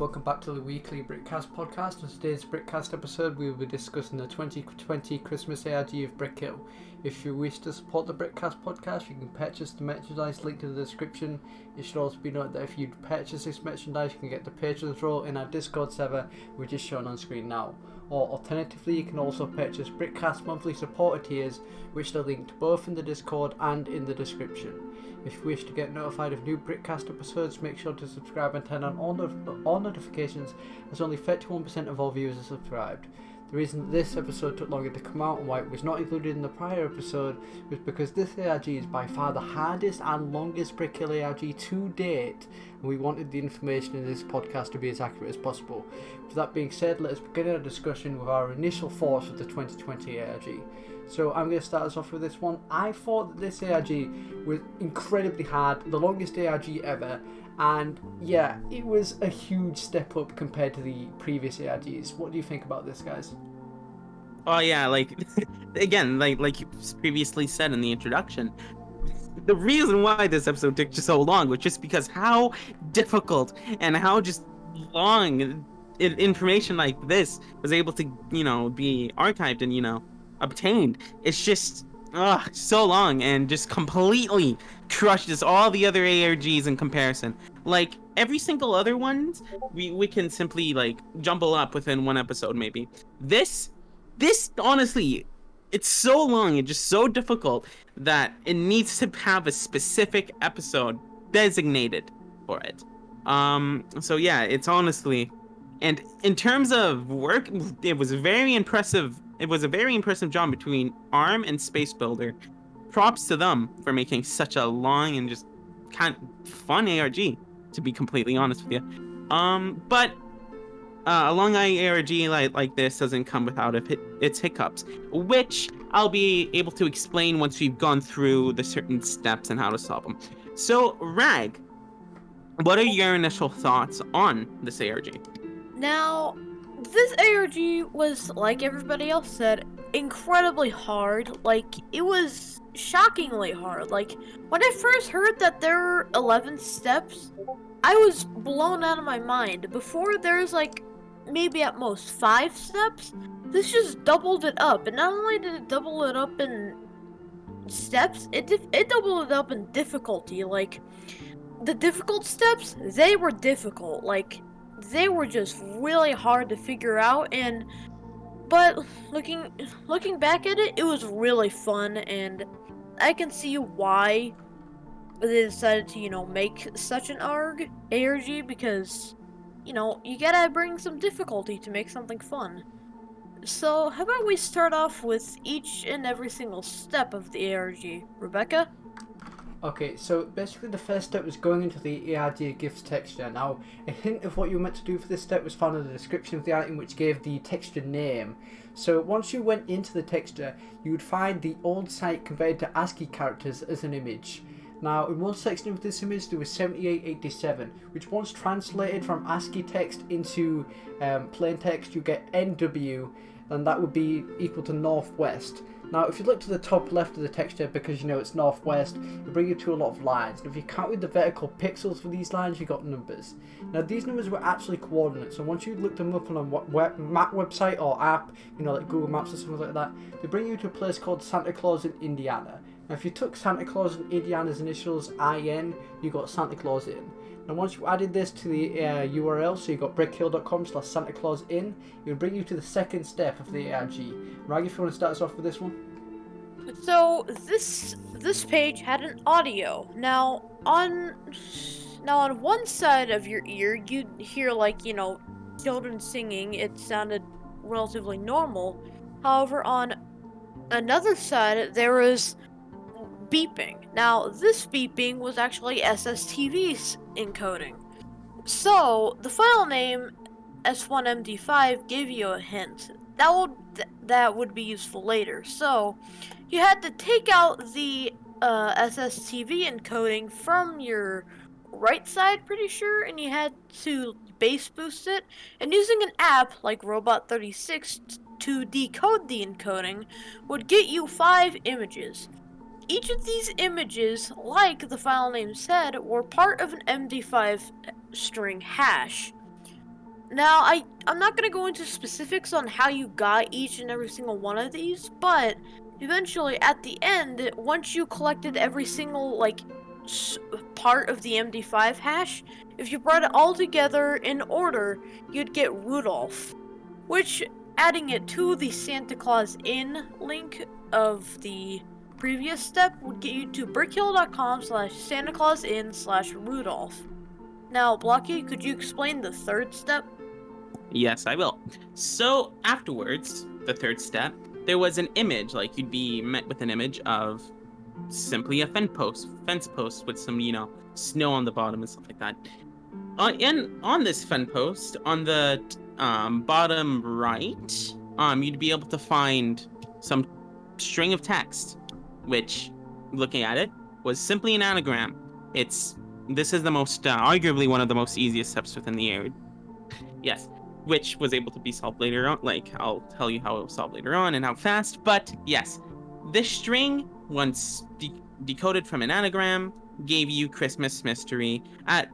welcome back to the weekly Brickcast podcast. In today's Brickcast episode, we will be discussing the 2020 Christmas ARG of Brick Hill. If you wish to support the Brickcast podcast, you can purchase the merchandise linked in the description. It should also be noted that if you purchase this merchandise, you can get the patrons role in our Discord server, which is shown on screen now. Or alternatively, you can also purchase Brickcast monthly supporter tiers, which are linked both in the Discord and in the description. If you wish to get notified of new Brickcast episodes, make sure to subscribe and turn on all notifications, as only 31% of all viewers are subscribed. The reason that this episode took longer to come out and why it was not included in the prior episode was because this ARG is by far the hardest and longest Brick Hill ARG to date, and we wanted the information in this podcast to be as accurate as possible. With that being said, let us begin our discussion with our initial thoughts of the 2020 ARG. So I'm going to start us off with this one. I thought that this ARG was incredibly hard, the longest ARG ever, and yeah, it was a huge step up compared to the previous ARGs. What do you think about this, guys? Oh yeah, again, like you previously said in the introduction, the reason why this episode took so long was just because how difficult and how just long information like this was able to, be archived and, obtained. It's just so long and just completely crushes all the other ARGs in comparison. Like every single other ones we can simply jumble up within one episode maybe. This honestly, it's so long and just so difficult that it needs to have a specific episode designated for it. So yeah, it's honestly, and in terms of work, it was very impressive. It was a very impressive job between ARM and Space Builder. Props to them for making such a long and just kind of fun ARG, to be completely honest with you. But a long ARG like this doesn't come without its hiccups, which I'll be able to explain once we've gone through the certain steps and how to solve them. So, Rag, what are your initial thoughts on this ARG? Now, this ARG was, like everybody else said, incredibly hard. It was shockingly hard. When I first heard that there were 11 steps, I was blown out of my mind. Before, there's maybe at most 5 steps. This just doubled it up. And not only did it double it up in steps, it doubled it up in difficulty. The difficult steps, they were difficult. They were just really hard to figure out, but looking back at it, it was really fun, and I can see why they decided to, make such an ARG, because, you gotta bring some difficulty to make something fun. So, how about we start off with each and every single step of the ARG? Rebecca? Okay, so basically the first step was going into the ARG gifts texture. Now, a hint of what you were meant to do for this step was found in the description of the item, which gave the texture name. So once you went into the texture, you would find the old site converted to ASCII characters as an image. Now, in one section of this image, there was 7887, which once translated from ASCII text into plain text, you get NW, and that would be equal to northwest. Now, if you look to the top left of the texture, because it's northwest, it'll bring you to a lot of lines. And if you counted the vertical pixels for these lines, you got numbers. Now, these numbers were actually coordinates, so once you looked them up on a map website or app, like Google Maps or something like that, they bring you to a place called Santa Claus in Indiana. Now, if you took Santa Claus in Indiana's initials, IN, you got Santa Claus in. And once you added this to the URL, so you got brickhill.com/Santa Claus in, it will bring you to the second step of the ARG. Rag, if you want to start us off with this one. So this page had an audio. Now on one side of your ear, you'd hear children singing. It sounded relatively normal. However, on another side, there was beeping. Now, this beeping was actually SSTV's encoding. So, the file name S1MD5 gave you a hint. That would be useful later. So, you had to take out the SSTV encoding from your right side, pretty sure, and you had to base boost it. And using an app like Robot36 to decode the encoding would get you 5 images. Each of these images, like the file name said, were part of an MD5 string hash. Now, I'm not going to go into specifics on how you got each and every single one of these, but eventually at the end, once you collected every single, part of the MD5 hash, if you brought it all together in order, you'd get Rudolph, which, adding it to the Santa Claus Inn link of the previous step, would get you to brickhill.com/Santa Claus Inn/Rudolph. Now, Blocky, could you explain the third step? Yes, I will. So afterwards, the third step, there was an image, like you'd be met with an image of simply a fence post with some, snow on the bottom and stuff like that. On this fence post, on the bottom right, you'd be able to find some string of text, which, looking at it, was simply an anagram. This is the most, arguably one of the most easiest steps within the area. Yes, which was able to be solved later on. Like, I'll tell you how it was solved later on and how fast. But yes, this string, once decoded from an anagram, gave you Christmas Mystery. As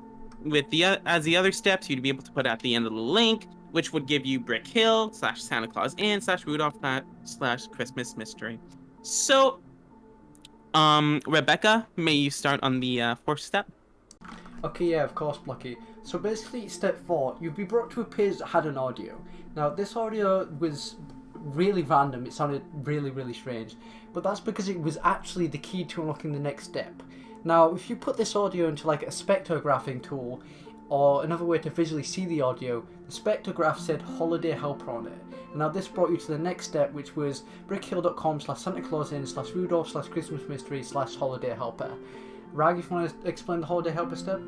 the other steps, you'd be able to put at the end of the link, which would give you Brick Hill /Santa Claus Inn/Rudolph /Christmas Mystery. So, Rebecca, may you start on the fourth step? Okay, yeah, of course, Blocky. So basically, step 4, you'd be brought to a page that had an audio. Now, this audio was really random. It sounded really, really strange. But that's because it was actually the key to unlocking the next step. Now, if you put this audio into like a spectrographing tool, or another way to visually see the audio, the spectrograph said Holiday Helper on it. And now this brought you to the next step, which was brickhill.com/Santa Claus Inn/Rudolph/Christmas Mystery/Holiday Helper. Rag, if you want to explain the Holiday Helper step?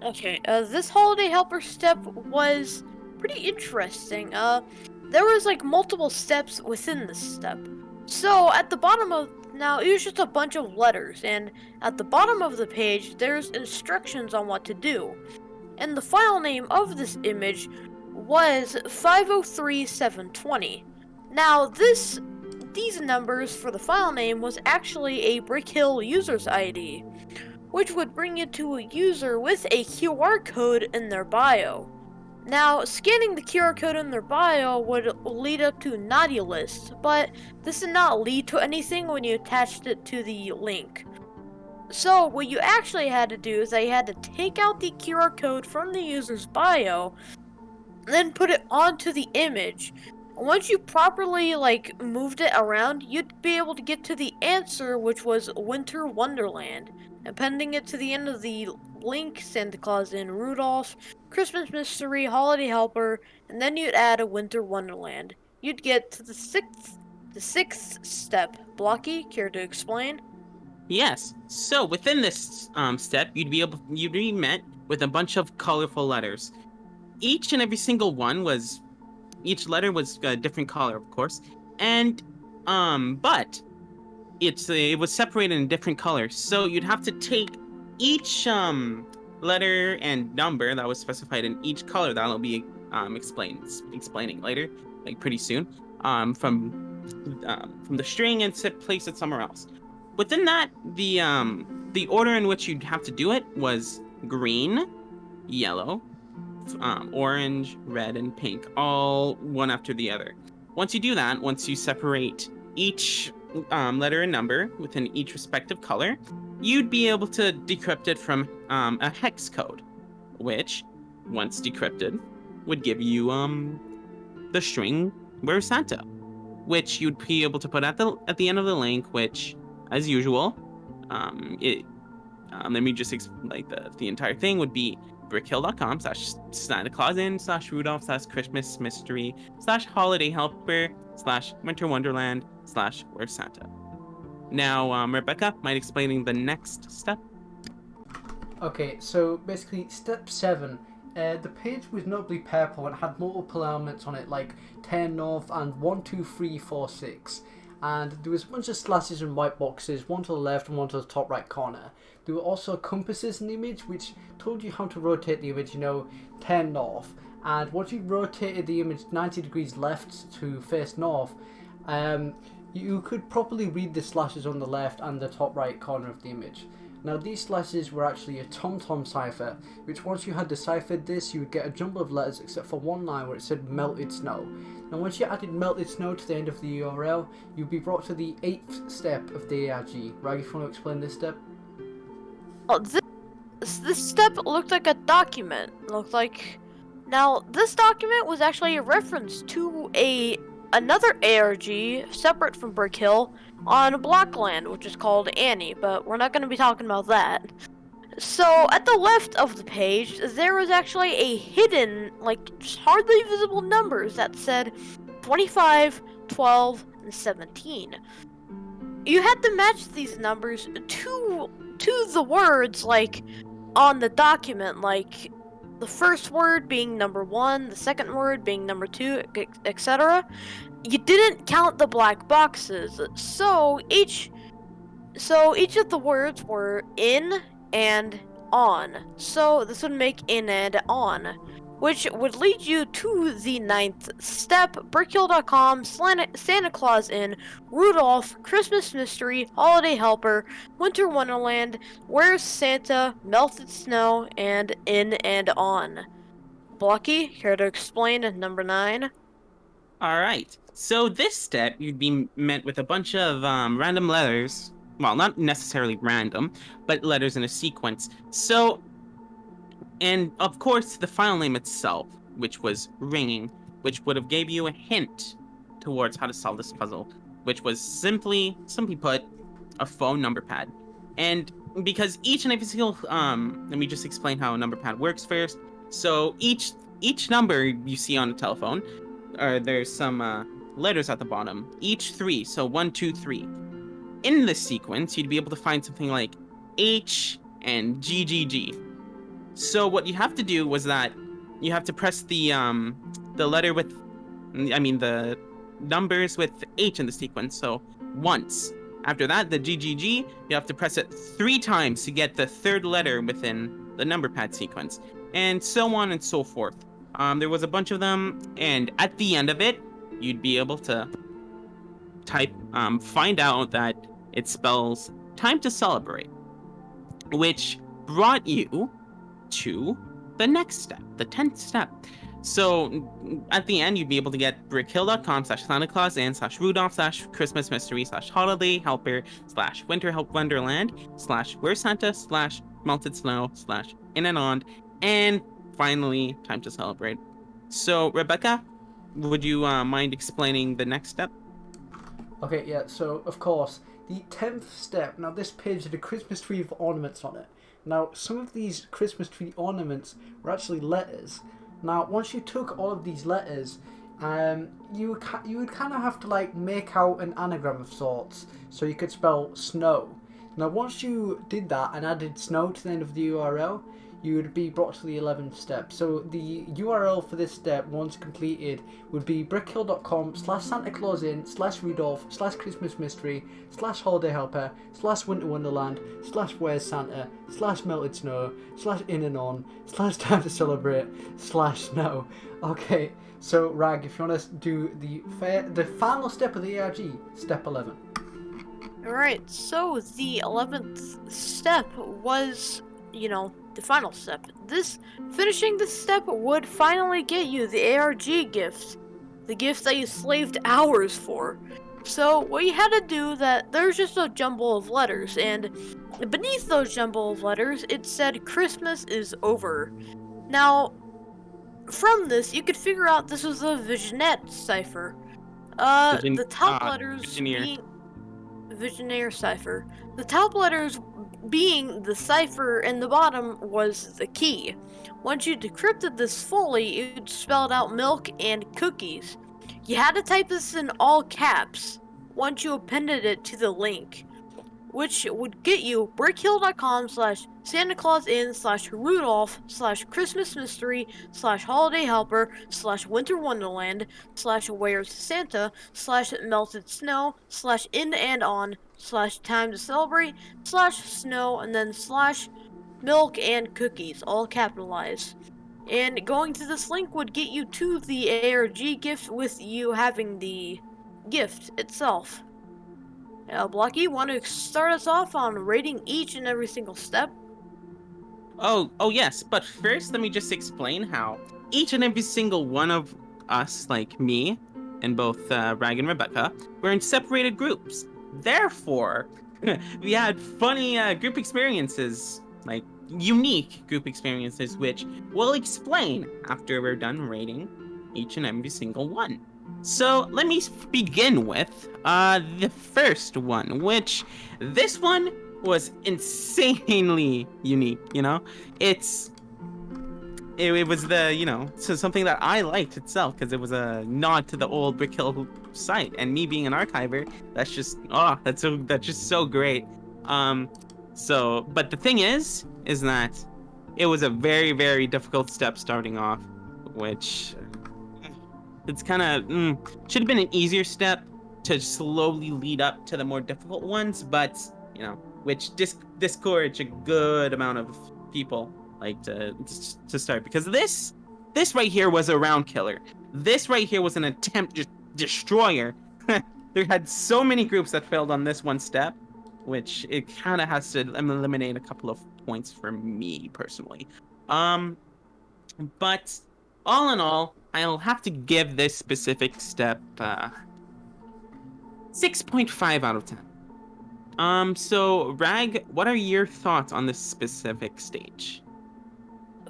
Okay, this Holiday Helper step was pretty interesting. There was multiple steps within this step. So at the bottom of, now it was just a bunch of letters, and at the bottom of the page there's instructions on what to do. And the file name of this image was 503720. Now these numbers for the file name was actually a Brick Hill user's ID, which would bring you to a user with a QR code in their bio. Now, scanning the QR code in their bio would lead up to Naughty List, but this did not lead to anything when you attached it to the link. So, what you actually had to do is you had to take out the QR code from the user's bio, then put it onto the image. Once you properly moved it around, you'd be able to get to the answer, which was Winter Wonderland. Appending it to the end of the link, Santa Claus Inn, Rudolph, Christmas Mystery, Holiday Helper, and then you'd add a Winter Wonderland. You'd get to the sixth step. Blocky, care to explain? Yes. So within this step, you'd be met with a bunch of colorful letters. Each and every single one each letter was a different color, of course, and but it was separated in different colors. So you'd have to take each letter and number that was specified in each color. That'll be explaining later, pretty soon, from the string, and place it somewhere else. Within that, the order in which you'd have to do it was green, yellow, orange, red, and pink, all one after the other. Once you do that, once you separate each letter and number within each respective color, you'd be able to decrypt it from a hex code, which, once decrypted, would give you the string "Where's Santa," which you'd be able to put at the end of the link, which, as usual, let me just explain the entire thing would be brickhill.com/Santa Claus Inn/Rudolph/Christmas Mystery /Holiday Helper /Winter Wonderland /Where's Santa. Now, Rebecca, mind explaining the next step? Okay, so basically, step 7. The page was notably purple and had multiple elements on it, like 10 north and 1, 2, 3, 4, 6. And there was a bunch of slashes and white boxes, one to the left and one to the top right corner. There were also compasses in the image, which told you how to rotate the image, 10 north. And once you rotated the image 90 degrees left to face north, you could properly read the slashes on the left and the top right corner of the image. Now these slashes were actually a tom-tom cipher, which once you had deciphered this, you would get a jumble of letters except for one line where it said melted snow. Now once you added melted snow to the end of the URL, you'd be brought to the 8th step of the ARG. Rag, if you want to explain this step? Oh, this step looked like a document. Now this document was actually a reference to another ARG separate from Brick Hill on Blockland, which is called Annie, but we're not going to be talking about that. So at the left of the page, there was actually a hidden, just hardly visible numbers that said 25, 12, and 17. You had to match these numbers to the words, on the document, the first word being number 1, the second word being number 2, etc. You didn't count the black boxes, so each of the words were in and on. So this would make in and on, which would lead you to the 9th step: brickhill.com, Santa Claus Inn, Rudolph, Christmas Mystery, Holiday Helper, Winter Wonderland, Where's Santa, Melted Snow, and in and on. Blocky, care to explain number 9? Alright, so this step, you'd be met with a bunch of random letters. Well, not necessarily random, but letters in a sequence. So, and of course, the file name itself, which was ringing, which would have gave you a hint towards how to solve this puzzle, which was simply put, a phone number pad. And because each and every single, let me just explain how a number pad works first. So each number you see on a telephone, there's some letters at the bottom, each 3, so 1, 2, 3. In this sequence, you'd be able to find something like H and GGG. So what you have to do was that you have to press the letter with, the numbers with H in the sequence, so once. After that, the GGG, you have to press it 3 times to get the 3rd letter within the number pad sequence, and so on and so forth. There was a bunch of them, and at the end of it, you'd be able to find out that it spells time to celebrate, which brought you to the next step, the 10th step. So at the end, you'd be able to get brickhill.com/Santa Claus Inn /Rudolph/Christmas Mystery /Holiday Helper /Winter Wonderland /Where's Santa /Melted Snow /In and On, and finally, time to celebrate. So Rebecca, would you mind explaining the next step? Okay, yeah, so of course, the 10th step. Now this page had a Christmas tree with ornaments on it. Now some of these Christmas tree ornaments were actually letters. Now once you took all of these letters, you would kind of have to make out an anagram of sorts, so you could spell snow. Now once you did that and added snow to the end of the URL, you would be brought to the 11th step. So the URL for this step, once completed, would be brickhill.com/Santa Claus Inn /Rudolph /Christmas Mystery /Holiday Helper /Winter Wonderland /Where's Santa /Melted Snow /In and On /Time to Celebrate /Snow. Okay, so Rag, if you want to do the final step of the ARG, step 11. Alright, so the 11th step was, the final step. Finishing this step would finally get you the ARG gift. The gift that you slaved hours for. So what you had to do, there's just a jumble of letters, and beneath those jumble of letters, it said Christmas is over. Now, from this, you could figure out this was a Visionette cipher. The top letters being Visionaire cipher. The top letters being the cipher, and the bottom was the key. Once you decrypted this fully, it spelled out milk and cookies. You had to type this in all caps once you appended it to the link, which would get you brickhill.com/Santa Claus Inn /Rudolph /Christmas Mystery /Holiday Helper /Winter Wonderland /Where's Santa /Melted Snow /In and On /Time to Celebrate /Snow, and then /Milk and Cookies, all capitalized. And going to this link would get you to the ARG gift with you having the gift itself. Blocky, want to start us off on rating each and every single step? Oh yes, but first let me just explain how each and every single one of us, like me and both Rag and Rebecca, were in separated groups. Therefore, we had funny group experiences, like unique group experiences, which we'll explain after we're done rating each and every single one. So let me begin with the first one, which this one was insanely unique. It was so something that I liked itself because it was a nod to the old Brick Hill site, and me being an archiver, that's just so great. But the thing is that it was a very, very difficult step starting off, which it's kind of should have been an easier step to slowly lead up to the more difficult ones, but which discourage a good amount of people like to start, because this right here was a round killer. This right here was an attempt destroyer. There had so many groups that failed on this one step, which it kind of has to eliminate a couple of points for me personally. But all in all, I'll have to give this specific step 6.5 out of 10. So Rag, what are your thoughts on this specific stage?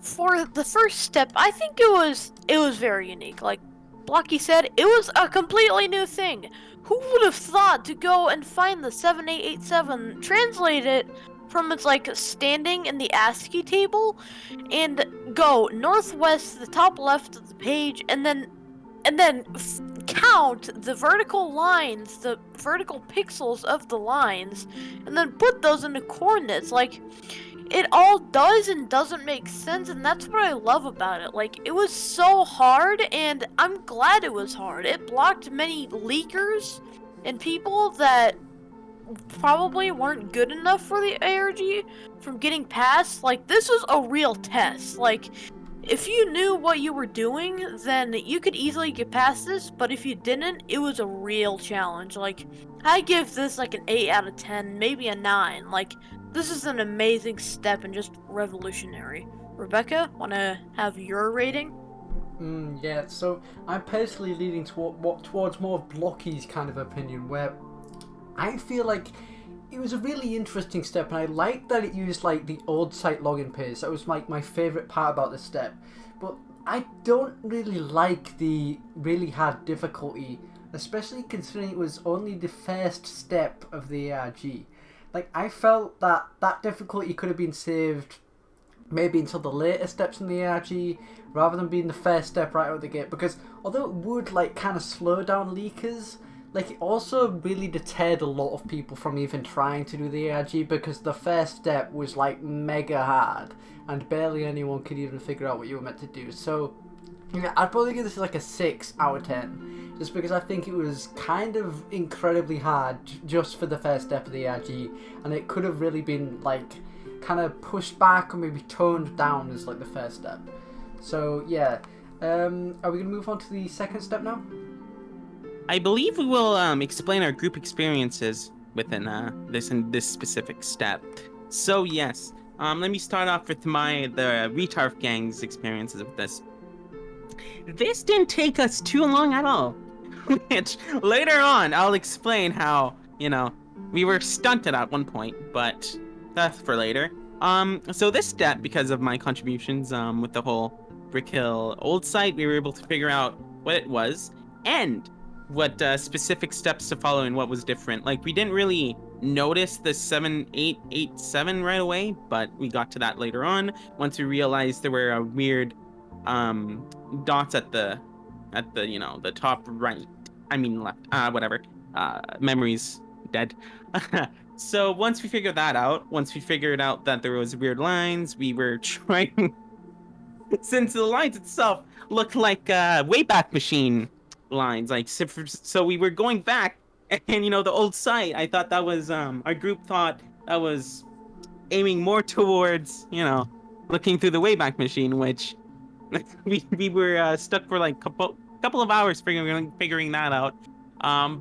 For the first step, I think it was very unique. Like Blocky said, it was a completely new thing. Who would have thought to go and find the 7887, translate it from its standing in the ASCII table, and go northwest to the top left of the page, and then count the vertical lines, the vertical pixels of the lines, and then put those into coordinates. It all does and doesn't make sense, and that's what I love about it. It was so hard, and I'm glad it was hard. It blocked many leakers and people that probably weren't good enough for the ARG from getting past. This was a real test. If you knew what you were doing, then you could easily get past this, but if you didn't, it was a real challenge. I give this an 8 out of 10, maybe a 9. This is an amazing step and just revolutionary. Rebecca, wanna have your rating? Yeah, so I'm personally leaning towards more of Blocky's kind of opinion, where I feel like it was a really interesting step, and I liked that it used the old site login page. That was my favourite part about this step. But I don't really like the really hard difficulty, especially considering it was only the first step of the ARG. I felt that difficulty could have been saved maybe until the later steps in the ARG, rather than being the first step right out of the gate, because although it would kind of slow down leakers, it also really deterred a lot of people from even trying to do the ARG, because the first step was mega hard and barely anyone could even figure out what you were meant to do. So yeah, I'd probably give this a 6 out of 10, just because I think it was kind of incredibly hard just for the first step of the ARG, and it could have really been kind of pushed back or maybe toned down as the first step. So yeah, are we gonna move on to the second step now? I believe we will explain our group experiences within this specific step. So yes, let me start off with the Retard Gang's experiences with this. This didn't take us too long at all, which later on I'll explain how we were stunted at one point, but that's for later. So this step, because of my contributions with the whole Brick Hill old site, we were able to figure out what it was and what specific steps to follow and what was different. We didn't really notice the 7887 right away, but we got to that later on once we realized there were weird dots at the the top right, I mean left, whatever, memories dead. So once we figured that out, once we figured out that there was weird lines, we were trying since the lines itself looked like Wayback Machine lines, so we were going back, and the old site, I thought that was our group thought that was aiming more towards looking through the Wayback Machine, which we were stuck for couple of hours figuring that out.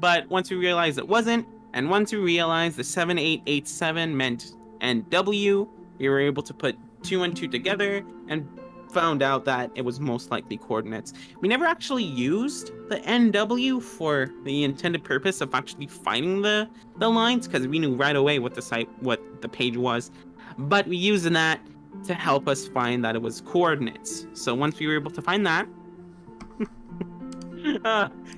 But once we realized it wasn't, And once we realized the 7887 meant NW, we were able to put 2 and 2 together and found out that it was most likely coordinates. We never actually used the NW for the intended purpose of actually finding the lines, because we knew right away what the page was. But we used that to help us find that it was coordinates. So once we were able to find that,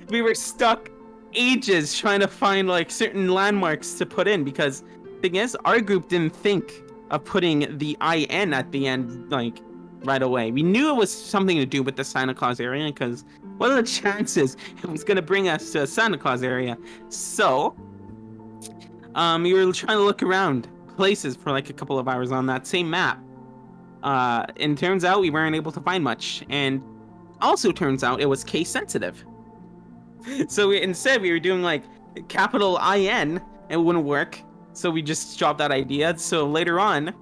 we were stuck ages trying to find like certain landmarks to put in, because the thing is, our group didn't think of putting the IN at the end like right away. We knew it was something to do with the Santa Claus area, because what are the chances it was going to bring us to a Santa Claus area? So we were trying to look around places for like a couple of hours on that same map, and turns out we weren't able to find much, and also turns out it was case sensitive. So instead we were doing like capital IN, it wouldn't work, so we just dropped that idea. So later on,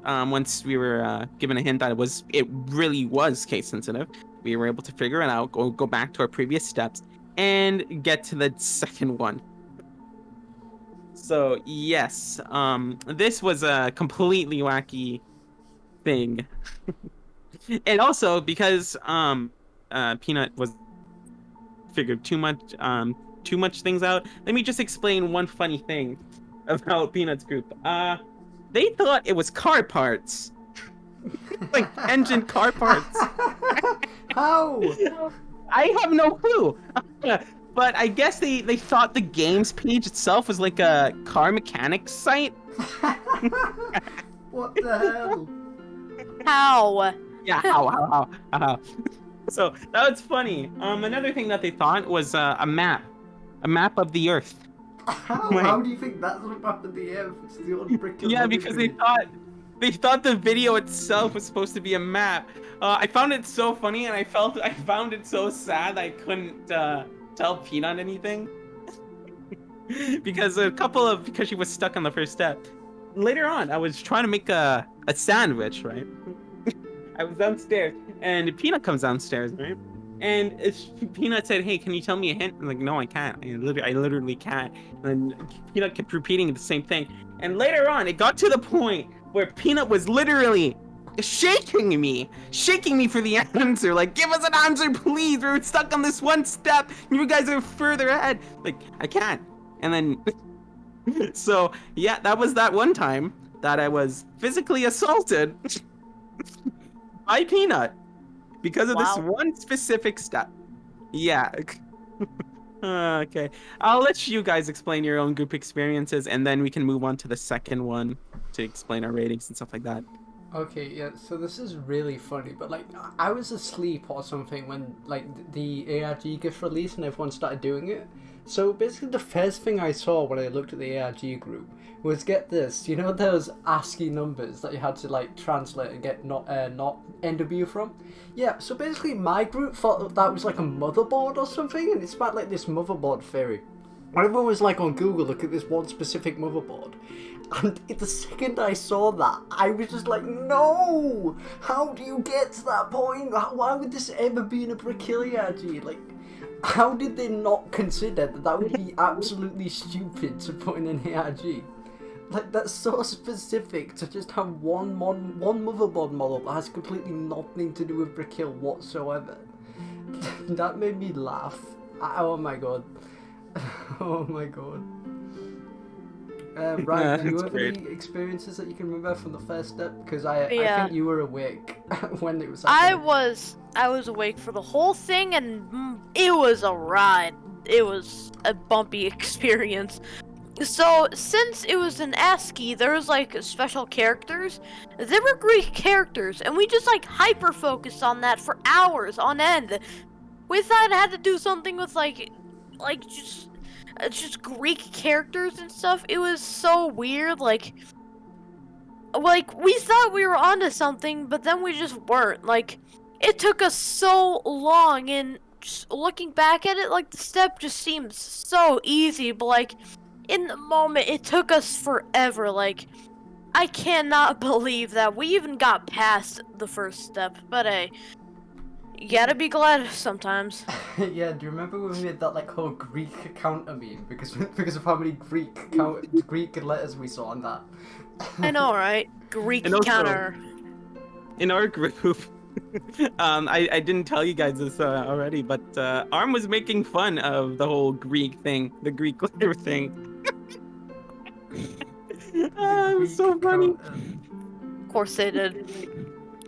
once we were given a hint that it really was case sensitive, we were able to figure it out, go back to our previous steps, and get to the second one. So yes, this was a completely wacky thing. And also because Peanut was figured too much things out, let me just explain one funny thing about Peanut's group. They thought it was car parts. Like engine car parts. How? I have no clue. But I guess they thought the games page itself was like a car mechanics site. What the hell? How? Yeah, how. So that was funny. Another thing that they thought was a map of the Earth. How? Wait. How do you think that's what happened to the Earth? It's the old brick. Yeah, because they thought the video itself was supposed to be a map. I found it so funny, and I found it so sad that I couldn't tell Peanut anything. because she was stuck on the first step. Later on, I was trying to make a sandwich, right? I was downstairs, and Peanut comes downstairs, right? And Peanut said, "Hey, can you tell me a hint?" I'm like, "No, I can't. I literally can't." And then Peanut kept repeating the same thing. And later on, it got to the point where Peanut was literally shaking me for the answer. Like, "Give us an answer, please. We're stuck on this one step. You guys are further ahead." Like, I can't. And then, so yeah, that was that one time that I was physically assaulted by Peanut. Because of this one specific step. Yeah. Okay. I'll let you guys explain your own group experiences, and then we can move on to the second one to explain our ratings and stuff like that. Okay, yeah, so this is really funny, but like, I was asleep or something when like the ARG gift released and everyone started doing it. So basically the first thing I saw when I looked at the ARG group was, get this, you know those ASCII numbers that you had to like translate and get not NW from? Yeah, so basically my group thought that was like a motherboard or something, and it's about like this motherboard theory. Everyone was like on Google, look at this one specific motherboard. And the second I saw that, I was just like, no! How do you get to that point? Why would this ever be in a Brickhill ARG? Like, how did they not consider that would be absolutely stupid to put in an ARG? Like, that's so specific to just have one motherboard model that has completely nothing to do with Brickhill whatsoever. That made me laugh. Oh my god. Oh my god. Ryan, do you have any experiences that you can remember from the first step? Because I think you were awake when it was happening. I was awake for the whole thing, and it was a ride. It was a bumpy experience. So, since it was an ASCII, there was like special characters. They were Greek characters, and we just like hyper-focused on that for hours on end. We thought it had to do something with like just Greek characters and stuff. It was so weird. Like we thought we were onto something, but then we just weren't. Like, it took us so long, and just looking back at it, like the step just seems so easy, but like in the moment it took us forever. Like, I cannot believe that we even got past the first step. But hey, You gotta be glad sometimes. Yeah, do you remember when we made that like whole Greek counter meme because of how many Greek letters we saw on that? I know, right? Greek And also- counter. In our group, I didn't tell you guys this already, but Arm was making fun of the whole Greek thing, the Greek letter thing. It was so funny. Of course they did.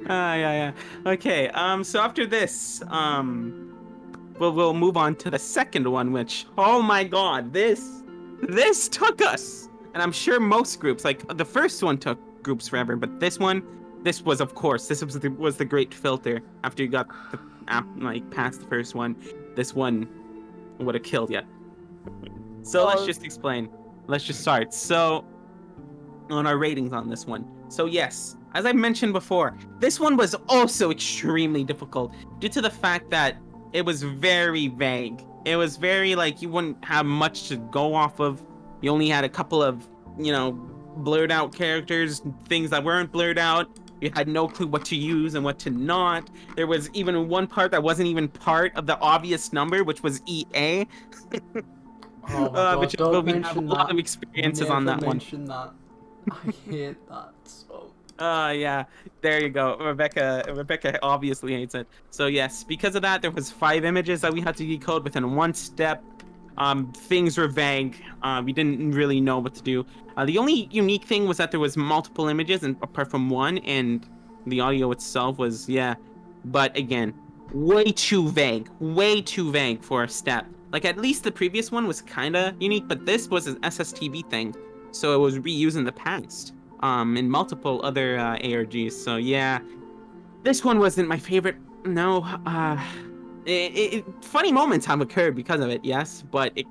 Yeah. Okay. So after this, we'll move on to the second one, which, oh my God, this took us, and I'm sure most groups, like the first one took groups forever, but this was the great filter. After you got the like past the first one, this one would have killed you. So let's just explain. Let's just start. So on our ratings on this one. So yes, as I mentioned before, this one was also extremely difficult due to the fact that it was very vague. It was very like you wouldn't have much to go off of. You only had a couple of, blurred out characters, things that weren't blurred out. You had no clue what to use and what to not. There was even one part that wasn't even part of the obvious number, which was EA. Oh my God, which don't we have a mention lot that. of experiences on that one. Mention that. I hate that so. Yeah, there you go. Rebecca obviously hates it. So yes, because of that, there was 5 images that we had to decode within 1 step. Things were vague. We didn't really know what to do. The only unique thing was that there was multiple images, and apart from one, and the audio itself was, but again, way too vague for a step. Like, at least the previous one was kind of unique, but this was an SSTV thing, so it was reused in the past, in multiple other ARGs. So yeah, this one wasn't my favorite. No, funny moments have occurred because of it, yes, but it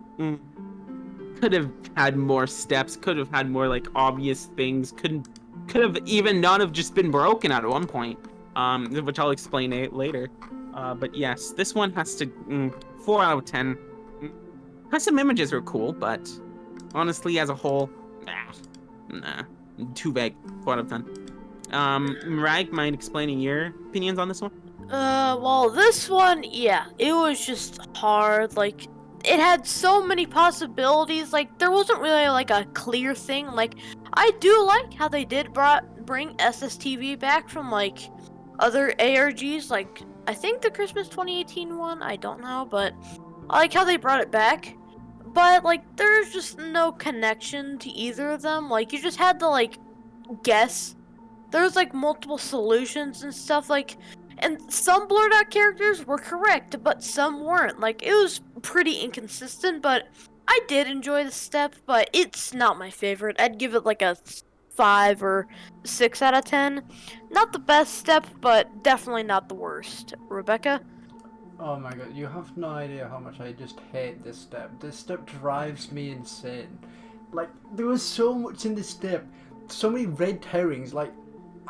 could have had more steps, could have had more like obvious things, could have even not have just been broken at one point, which I'll explain later. But yes, this one has to 4 out of 10. Custom images were cool, but honestly, as a whole, nah, too vague. 4 out of 10. Rag, mind explaining your opinions on this one? Well, this one, yeah, it was just hard. Like, it had so many possibilities. Like, there wasn't really like a clear thing. Like, I do like how they did bring SSTV back from like other ARGs. Like, I think the Christmas 2018 one, I don't know, but I like how they brought it back. But like, there's just no connection to either of them. Like, you just had to like guess. There's like multiple solutions and stuff, like, and some blurred out characters were correct, but some weren't. Like, it was pretty inconsistent, but I did enjoy the step, but it's not my favorite. I'd give it like a 5 or 6 out of 10. Not the best step, but definitely not the worst. Rebecca? Oh my God, you have no idea how much I just hate this step. This step drives me insane. Like, there was so much in this step, so many red herrings, like,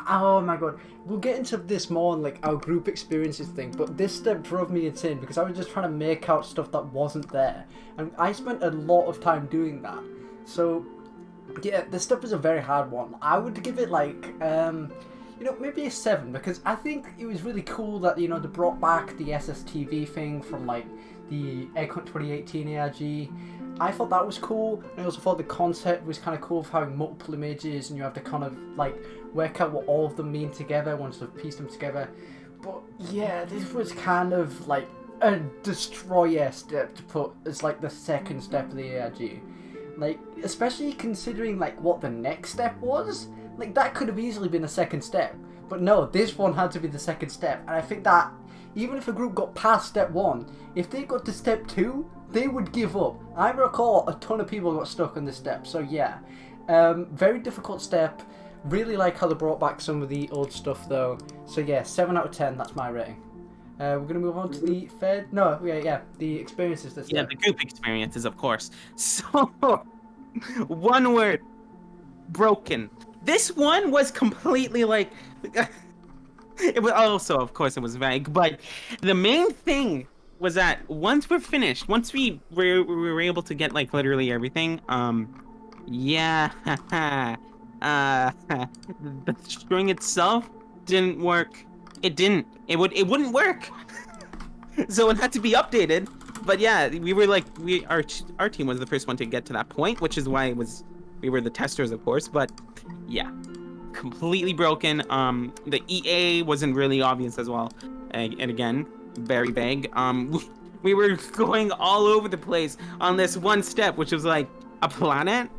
oh my God. We'll get into this more on like our group experiences thing, but this step drove me insane because I was just trying to make out stuff that wasn't there, and I spent a lot of time doing that. So yeah, this step is a very hard one. I would give it like maybe a 7, because I think it was really cool that they brought back the SSTV thing from like the Aircon 2018 ARG. I thought that was cool. I also thought the concept was kind of cool of having multiple images and you have to kind of like work out what all of them mean together once you've pieced them together. But yeah, this was kind of like a destroyer step to put as like the second step of the ARG. Like, especially considering like what the next step was. Like, that could have easily been the second step. But no, this one had to be the second step. And I think that even if a group got past step 1, if they got to step 2, they would give up. I recall a ton of people got stuck on this step. So yeah, very difficult step. Really like how they brought back some of the old stuff though. So yeah, 7 out of 10, that's my rating. We're going to move on to the third. No, the experiences this Yeah, step. the group experiences, of course. So, one word, broken. This one was completely like, it was also, of course, it was vague, but the main thing was that once we're finished, once we were able to get like literally everything, the string itself didn't work it didn't. It wouldn't work. So it had to be updated. But yeah, we were like, our team was the first one to get to that point, which is why we were the testers, of course. But yeah, completely broken. The EA wasn't really obvious as well, and again, very vague. We were going all over the place on this one step, which was like a planet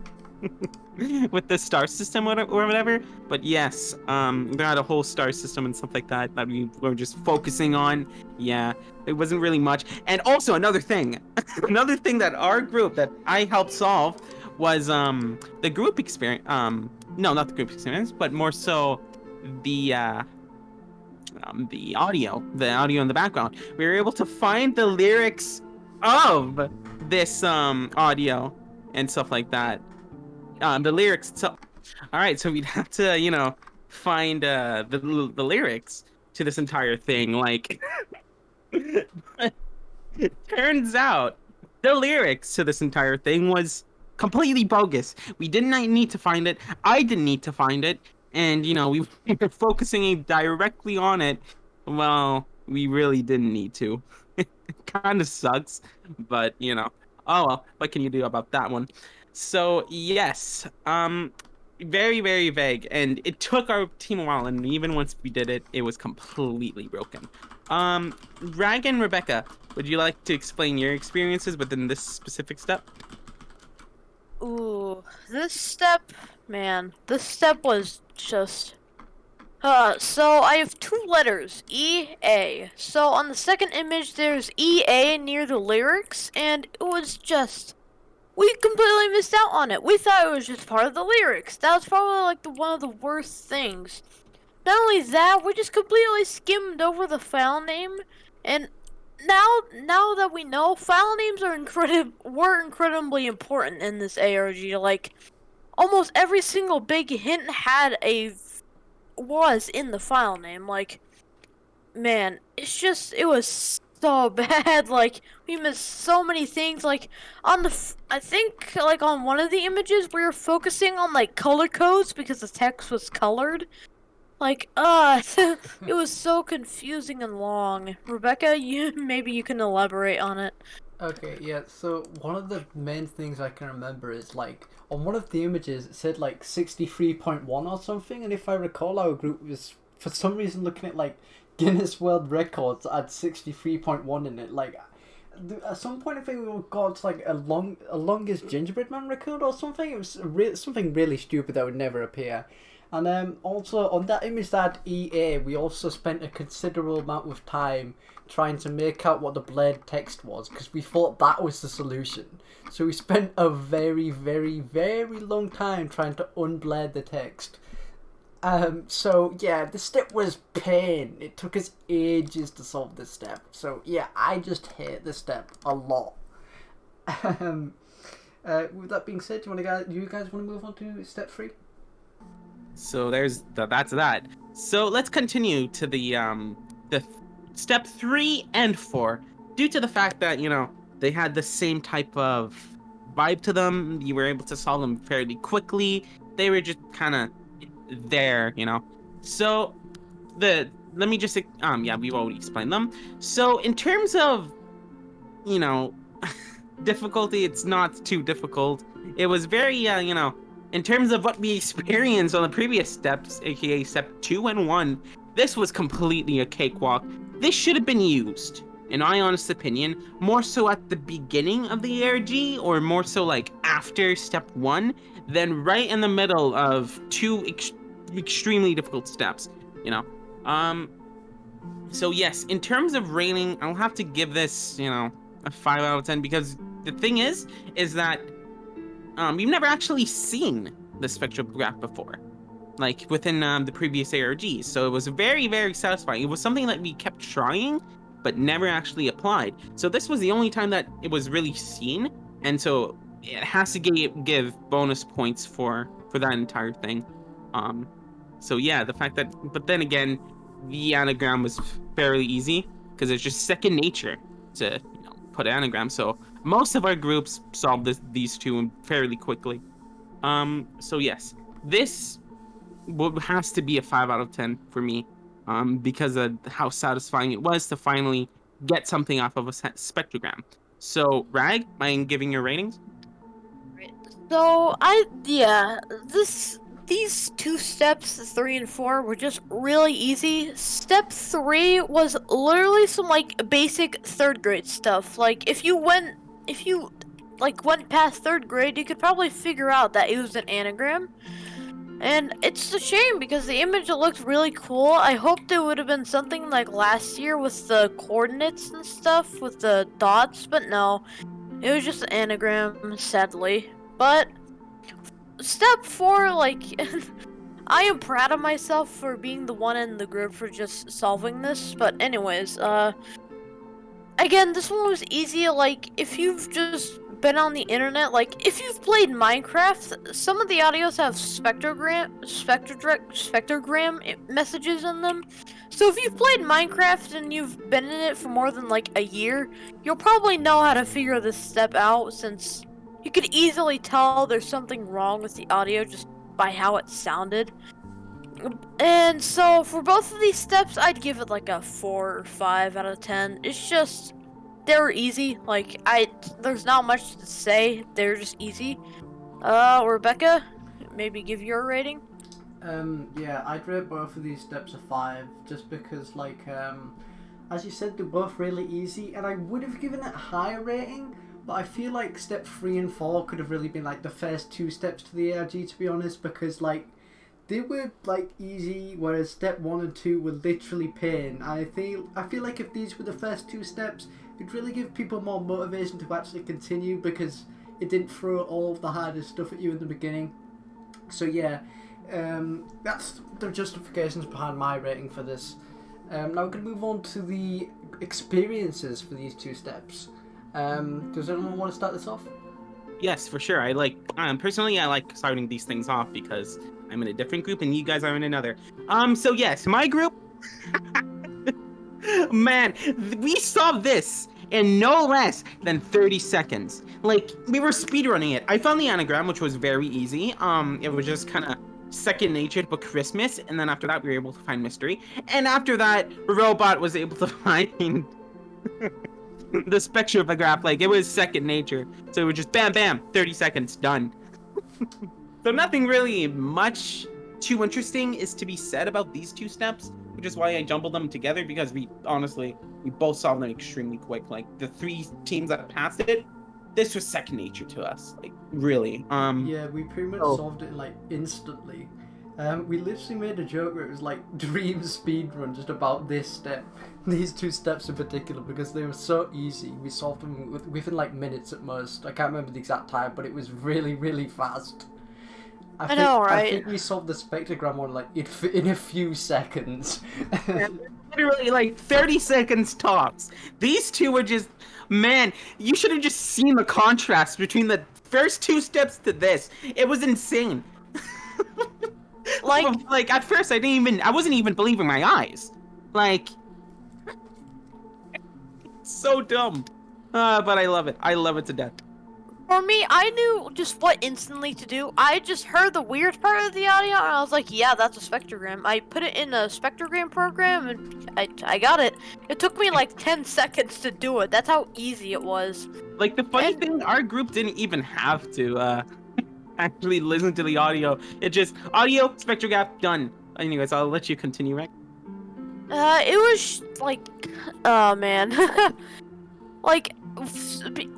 with the star system or whatever. But yes, they had a whole star system and stuff like that we were just focusing on. Yeah, it wasn't really much. And also another thing, another thing that our group that I helped solve was the group experience. No, not the group experience, but more so the audio in the background. We were able to find the lyrics of this audio and stuff like that. The lyrics itself. All right, so we'd have to, find the lyrics to this entire thing. Like, it turns out the lyrics to this entire thing was completely bogus. We didn't need to find it. I didn't need to find it. And, we were focusing directly on it. Well, we really didn't need to. It kind of sucks, but, oh well, what can you do about that one? So, yes, very, very vague, and it took our team a while, and even once we did it, it was completely broken. Rag and Rebecca, would you like to explain your experiences within this specific step? Ooh, this step was just... so I have two letters, E-A. So on the second image, there's E-A near the lyrics, and it was just... We completely missed out on it. We thought it was just part of the lyrics. That was probably like one of the worst things. Not only that, we just completely skimmed over the file name, and now that we know, file names were incredibly important in this ARG. Like, almost every single big hint was in the file name. Like, man, it was so bad. Like, we missed so many things. Like, I think, like, on one of the images, we were focusing on, like, color codes because the text was colored. Like, it was so confusing and long. Rebecca, maybe you can elaborate on it. Okay, yeah, so one of the main things I can remember is, like, on one of the images it said, like, 63.1 or something, and if I recall, our group was, for some reason, looking at, like, Guinness World Records at 63.1 in it. Like, at some point I think we got to, like, a longest gingerbread man record or something. It was something really stupid that would never appear. And also on that image that EA, we also spent a considerable amount of time trying to make out what the blurred text was, because we thought that was the solution. So we spent a very, very, very long time trying to unblur the text. So yeah, the step was pain. It took us ages to solve this step. So yeah, I just hate this step a lot. With that being said, do you guys want to move on to step 3? So that's that. So let's continue to the step 3 and 4. Due to the fact that, they had the same type of vibe to them, you were able to solve them fairly quickly. They were just kind of there, So let me just we've already explained them. So in terms of, difficulty, it's not too difficult. It was very, in terms of what we experienced on the previous steps, aka step 2 and 1, this was completely a cakewalk. This should have been used, in my honest opinion, more so at the beginning of the ARG, or more so like after step 1, than right in the middle of 2 extremely difficult steps, So yes, in terms of rating, I'll have to give this, a 5 out of 10, because the thing is that we've never actually seen the spectrograph before, like within the previous ARGs. So it was very, very satisfying. It was something that we kept trying, but never actually applied. So this was the only time that it was really seen, and so it has to give bonus points for that entire thing. So yeah, the fact that, but then again, the anagram was fairly easy because it's just second nature to put anagram. So most of our groups solved these two fairly quickly. So yes, this has to be a 5 out of 10 for me. because of how satisfying it was to finally get something off of a spectrogram. So, Rag, mind giving your ratings? So these two steps, 3 and 4, were just really easy. Step 3 was literally some like basic 3rd grade stuff. Like if you went past 3rd grade, you could probably figure out that it was an anagram. And it's a shame because the image, it looked really cool. I hoped it would have been something like last year with the coordinates and stuff with the dots, but no. It was just an anagram, sadly. But step 4, like, I am proud of myself for being the one in the group for just solving this. But anyways, again, this one was easy. Like, if you've just been on the internet, like, if you've played Minecraft, some of the audios have spectrogram messages in them. So if you've played Minecraft and you've been in it for more than like a year, you'll probably know how to figure this step out, since you could easily tell there's something wrong with the audio just by how it sounded. And so for both of these steps, I'd give it like a 4 or 5 out of 10. It's just, they were easy. Like, there's not much to say. They're just easy. Rebecca, maybe give your rating? Yeah, I'd rate both of these steps a 5, just because, like, as you said, they're both really easy, and I would have given it a higher rating, but I feel like step 3 and 4 could have really been, like, the first 2 steps to the ARG, to be honest, because, like, they were, like, easy, whereas step 1 and 2 were literally pain. I feel like if these were the first 2 steps, it'd really give people more motivation to actually continue, because it didn't throw all of the hardest stuff at you in the beginning. So yeah, that's the justifications behind my rating for this. Now we're going to move on to the experiences for these 2 steps. Does anyone want to start this off? Yes, for sure. Personally, I like starting these things off because I'm in a different group and you guys are in another. So yes, my group, man, we solved this in no less than 30 seconds. Like, we were speedrunning it. I found the anagram, which was very easy. It was just kind of second nature to Christmas, and then after that, we were able to find mystery. And after that, Robot was able to find the spectrograph. Like, it was second nature. So it was just bam, bam, 30 seconds, done. So nothing really much too interesting is to be said about these 2 steps, which is why I jumbled them together, because we both solved them extremely quick. Like, the 3 teams that passed it, this was second nature to us. Like, really. Yeah, we pretty much solved it like instantly. We literally made a joke where it was like dream speedrun just about this step, these 2 steps in particular, because they were so easy. We solved them within like minutes at most. I can't remember the exact time, but it was really, really fast. I know, right? I think we solved the spectrogram one like in a few seconds. Literally like 30 seconds tops. These 2 were just, man, you should have just seen the contrast between the first 2 steps to this. It was insane. Like at first I wasn't even believing my eyes. Like, so dumb. But I love it. I love it to death. For me, I knew just what instantly to do. I just heard the weird part of the audio, and I was like, yeah, that's a spectrogram. I put it in a spectrogram program, and I got it. It took me like 10 seconds to do it. That's how easy it was. Like, the funny thing, our group didn't even have to actually listen to the audio. It just, audio, spectrograph, done. Anyways, I'll let you continue, right? It was like, oh man. Like,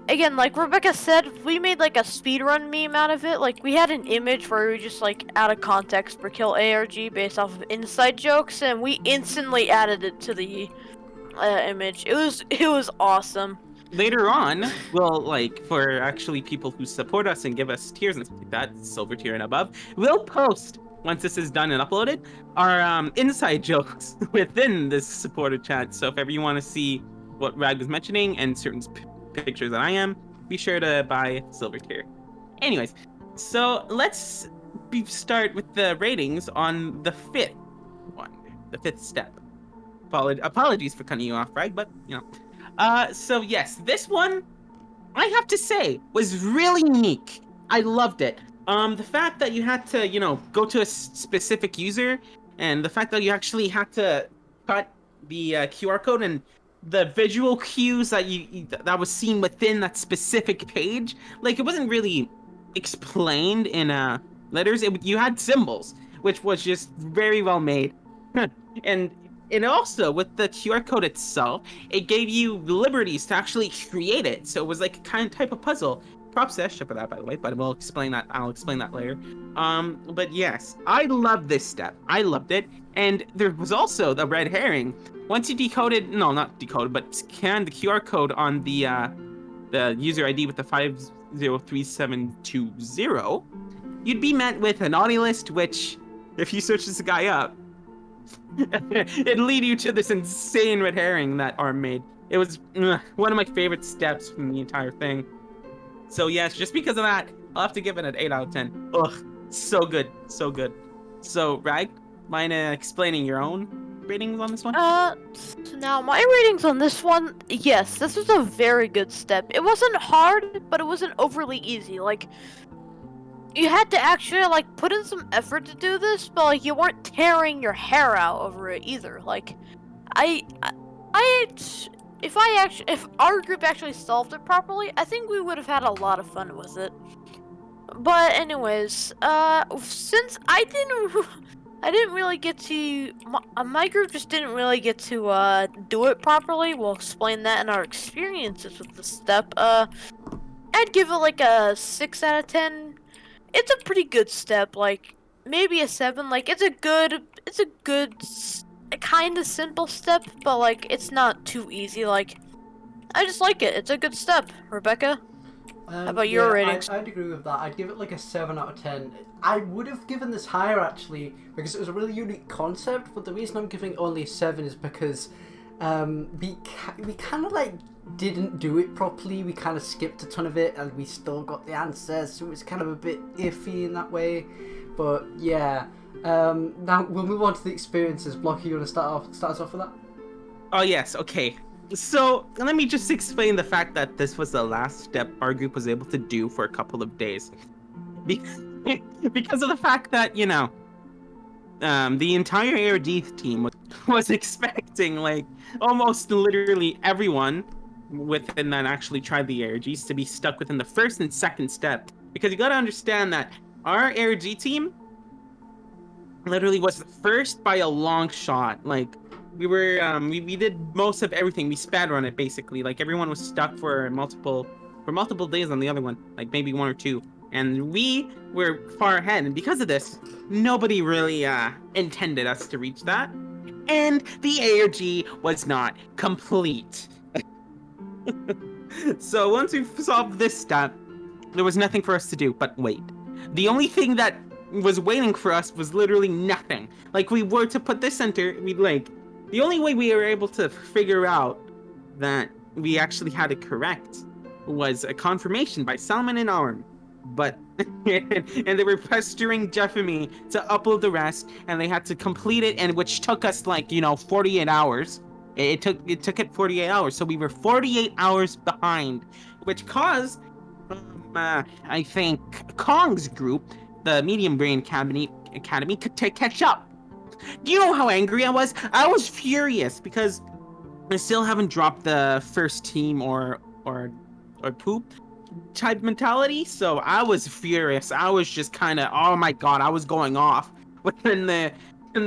again, like Rebecca said, we made like a speedrun meme out of it. Like, we had an image where we just like out of context Brickhill ARG based off of inside jokes, and we instantly added it to the image. It was awesome. Later on, well, like, for actually people who support us and give us tiers and stuff like that, silver tier and above, we'll post, once this is done and uploaded, our inside jokes within this supporter chat. So if ever you want to see what Rag was mentioning and certain pictures that I am, be sure to buy silver tier. Anyways, so let's start with the ratings on the 5th one, the 5th step. Apologies for cutting you off, Rag, but you know. So yes, this one, I have to say, was really unique. I loved it. The fact that you had to, you know, go to a specific user, and the fact that you actually had to cut the QR code, and the visual cues that that was seen within that specific page, like it wasn't really explained in letters. You had symbols, which was just very well made. And also with the QR code itself, it gave you liberties to actually create it. So it was like a kind of type of puzzle. Props to Esha for that, by the way, but we'll explain that. I'll explain that later. But yes, I love this step. I loved it. And there was also the red herring. Once you decoded, no, not decoded, but scanned the QR code on the user ID with the 503720, you'd be met with a naughty list, which, if you search this guy up, it'd lead you to this insane red herring that Arm made. It was one of my favorite steps from the entire thing. So yes, just because of that, I'll have to give it an 8 out of 10. Ugh, so good, so good. So, Rag, mind explaining your own ratings on this one? So now my ratings on this one, yes, this was a very good step. It wasn't hard, but it wasn't overly easy. Like, you had to actually, like, put in some effort to do this, but, like, you weren't tearing your hair out over it either. Like, if our group actually solved it properly, I think we would have had a lot of fun with it. But anyways, since I didn't really get to, my group just didn't really get to do it properly. We'll explain that in our experiences with the step. I'd give it like a 6 out of 10. It's a pretty good step, like maybe a 7. Like it's a good kind of simple step, but like it's not too easy. Like I just like it. It's a good step. Rebecca, how about your ratings? I'd agree with that. I'd give it like a 7 out of 10. I would have given this higher actually because it was a really unique concept. But the reason I'm giving only a 7 is because we kind of like didn't do it properly. We kind of skipped a ton of it, and we still got the answers, so it was kind of a bit iffy in that way. But yeah. Now we'll move on to the experiences. Blocky, you want to start us off with that? Oh yes, okay. So let me just explain the fact that this was the last step our group was able to do for a couple of days, because of the fact that the entire ARG team was expecting like almost literally everyone within that actually tried the ARGs to be stuck within the first and second step, because you got to understand that our ARG team literally was the first by a long shot. Like we were we did most of everything. We spad run it basically. Like everyone was stuck for multiple days on the other one, like maybe 1 or 2, and we were far ahead. And because of this, nobody really intended us to reach that, and the ARG was not complete. So once we solved this step, there was nothing for us to do but wait. The only thing that was waiting for us was literally nothing. Like we were to put this center, the only way we were able to figure out that we actually had it correct was a confirmation by Salmon and Arm. But and they were pestering Jeff and me to upload the rest, and they had to complete it, and which took us 48 hours. It took it 48 hours, so we were 48 hours behind, which caused I think Kong's group, the Medium Brain Academy, to catch up. Do you know how angry I was? I was furious because I still haven't dropped the first team or poop type mentality, so I was furious. I was just kind of, oh my god, I was going off within the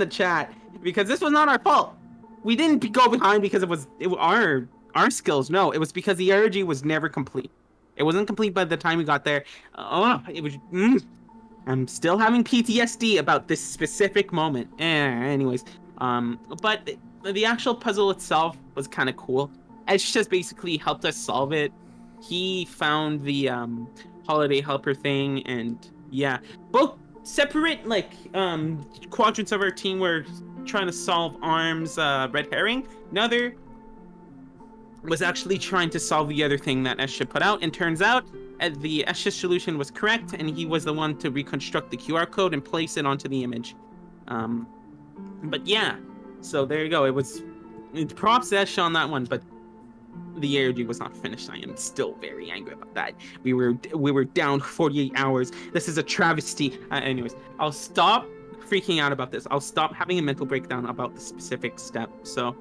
chat because this was not our fault. We didn't go behind because it was our skills. No, it was because the ARG was never complete. It wasn't complete by the time we got there. It was. I'm still having PTSD about this specific moment. Anyways, but the actual puzzle itself was kind of cool. Edge just basically helped us solve it. He found the holiday helper thing, and yeah, both separate quadrants of our team were trying to solve Arm's red herring. Another was actually trying to solve the other thing that Esha put out, and turns out the Esha solution was correct, and he was the one to reconstruct the QR code and place it onto the image. But yeah, so there you go. It props to Esha on that one, but the ARG was not finished. I am still very angry about that. We were down 48 hours. This is a travesty. Anyways, I'll stop freaking out about this. I'll stop having a mental breakdown about the specific step. So,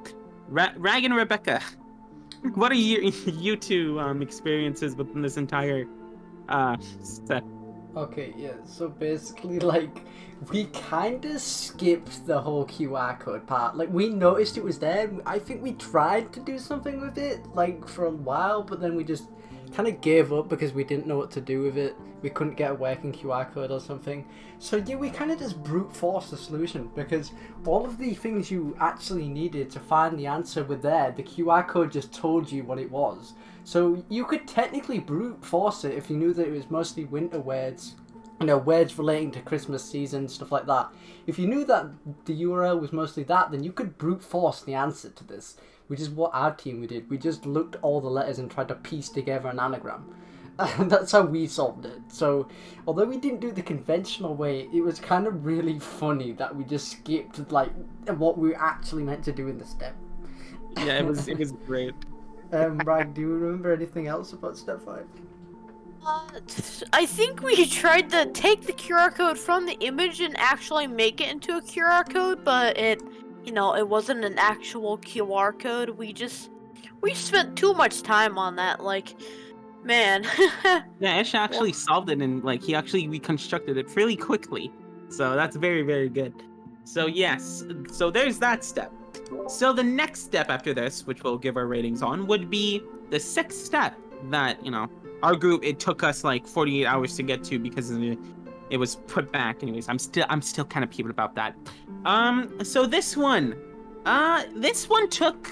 Rag and Rebecca, what are you two experiences within this entire step? Okay, yeah, so basically, like, we kind of skipped the whole QR code part. Like, we noticed it was there. I think we tried to do something with it, like, for a while, but then we just kind of gave up because we didn't know what to do with it. We couldn't get a working QR code or something. So, yeah, we kind of just brute forced the solution because all of the things you actually needed to find the answer were there. The QR code just told you what it was. So you could technically brute force it if you knew that it was mostly winter words, you know, words relating to Christmas season, stuff like that. If you knew that the URL was mostly that, then you could brute force the answer to this, which is what our team did. We just looked at all the letters and tried to piece together an anagram. And that's how we solved it. So, although we didn't do the conventional way, it was kind of really funny that we just skipped, like, what we were actually meant to do in the step. Yeah, it was great. Ryan, do you remember anything else about step 5? I think we tried to take the QR code from the image and actually make it into a QR code, but it wasn't an actual QR code. We spent too much time on that, like, man. Yeah, Ash actually solved it, and like he actually reconstructed it fairly quickly. So that's very, very good. So yes, so there's that step. So the next step after this, which we'll give our ratings on, would be the 6th step that, our group, it took us like 48 hours to get to because it was put back. Anyways, I'm still kind of peeved about that. So this one took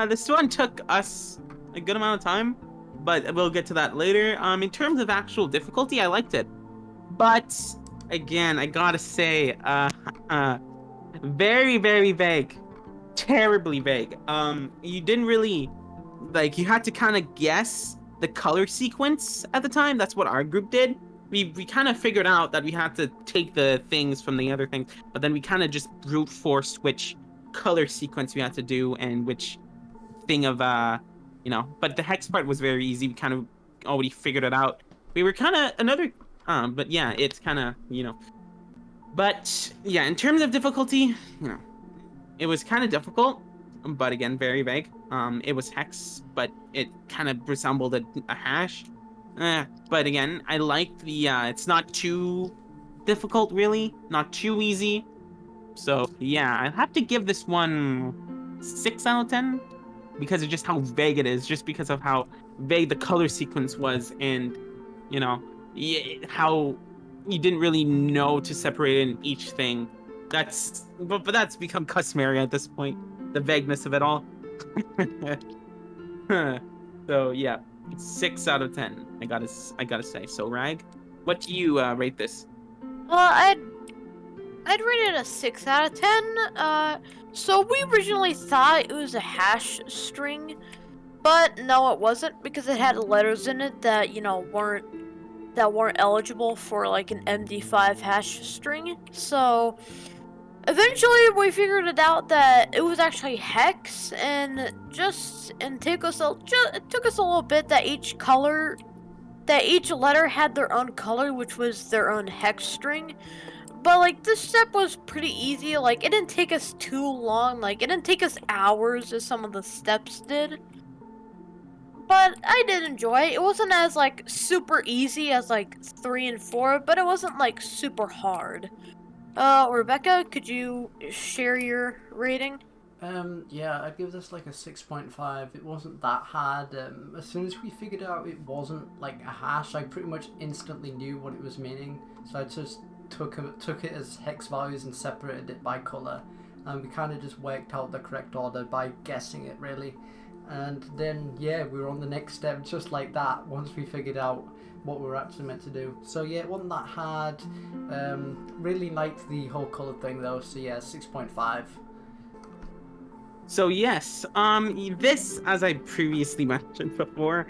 this one took us a good amount of time, but we'll get to that later. In terms of actual difficulty, I liked it, but again, I gotta say, very, very vague, terribly vague. You didn't really, like, you had to kind of guess the color sequence at the time. That's what our group did. We kind of figured out that we had to take the things from the other things, but then we kind of just brute forced which color sequence we had to do and which thing of, but the hex part was very easy. We kind of already figured it out. We were kind of but yeah, it's kind of, but yeah, in terms of difficulty, it was kind of difficult, but again, very vague. It was hex, but it kind of resembled a hash. But again, I liked the, it's not too difficult, really, not too easy. So yeah, I have to give this one 6 out of 10 because of just how vague it is, just because of how vague the color sequence was, and how you didn't really know to separate in each thing. But that's become customary at this point, the vagueness of it all. So yeah, 6 out of 10. I gotta say. So Rag, what do you rate this? I'd rate it a 6 out of 10. So we originally thought it was a hash string, but no, it wasn't, because it had letters in it that weren't eligible for like an MD5 hash string. So eventually we figured it out that it was actually hex, and it took us a little bit that each letter had their own color, which was their own hex string. But like, this step was pretty easy. Like, it didn't take us too long. Like, it didn't take us hours as some of the steps did. But I did enjoy it. It wasn't as like super easy as like 3 and 4, but it wasn't like super hard. Rebecca, could you share your rating? Yeah, I'd give this like a 6.5. It wasn't that hard. As soon as we figured out it wasn't like a hash, I pretty much instantly knew what it was meaning. So I just took it as hex values and separated it by color. And we kind of just worked out the correct order by guessing it, really. And then, yeah, we were on the next step just like that once we figured out what we were actually meant to do. So yeah, it wasn't that hard. Really liked the whole color thing though, so yeah, 6.5. So yes, this, as I previously mentioned before,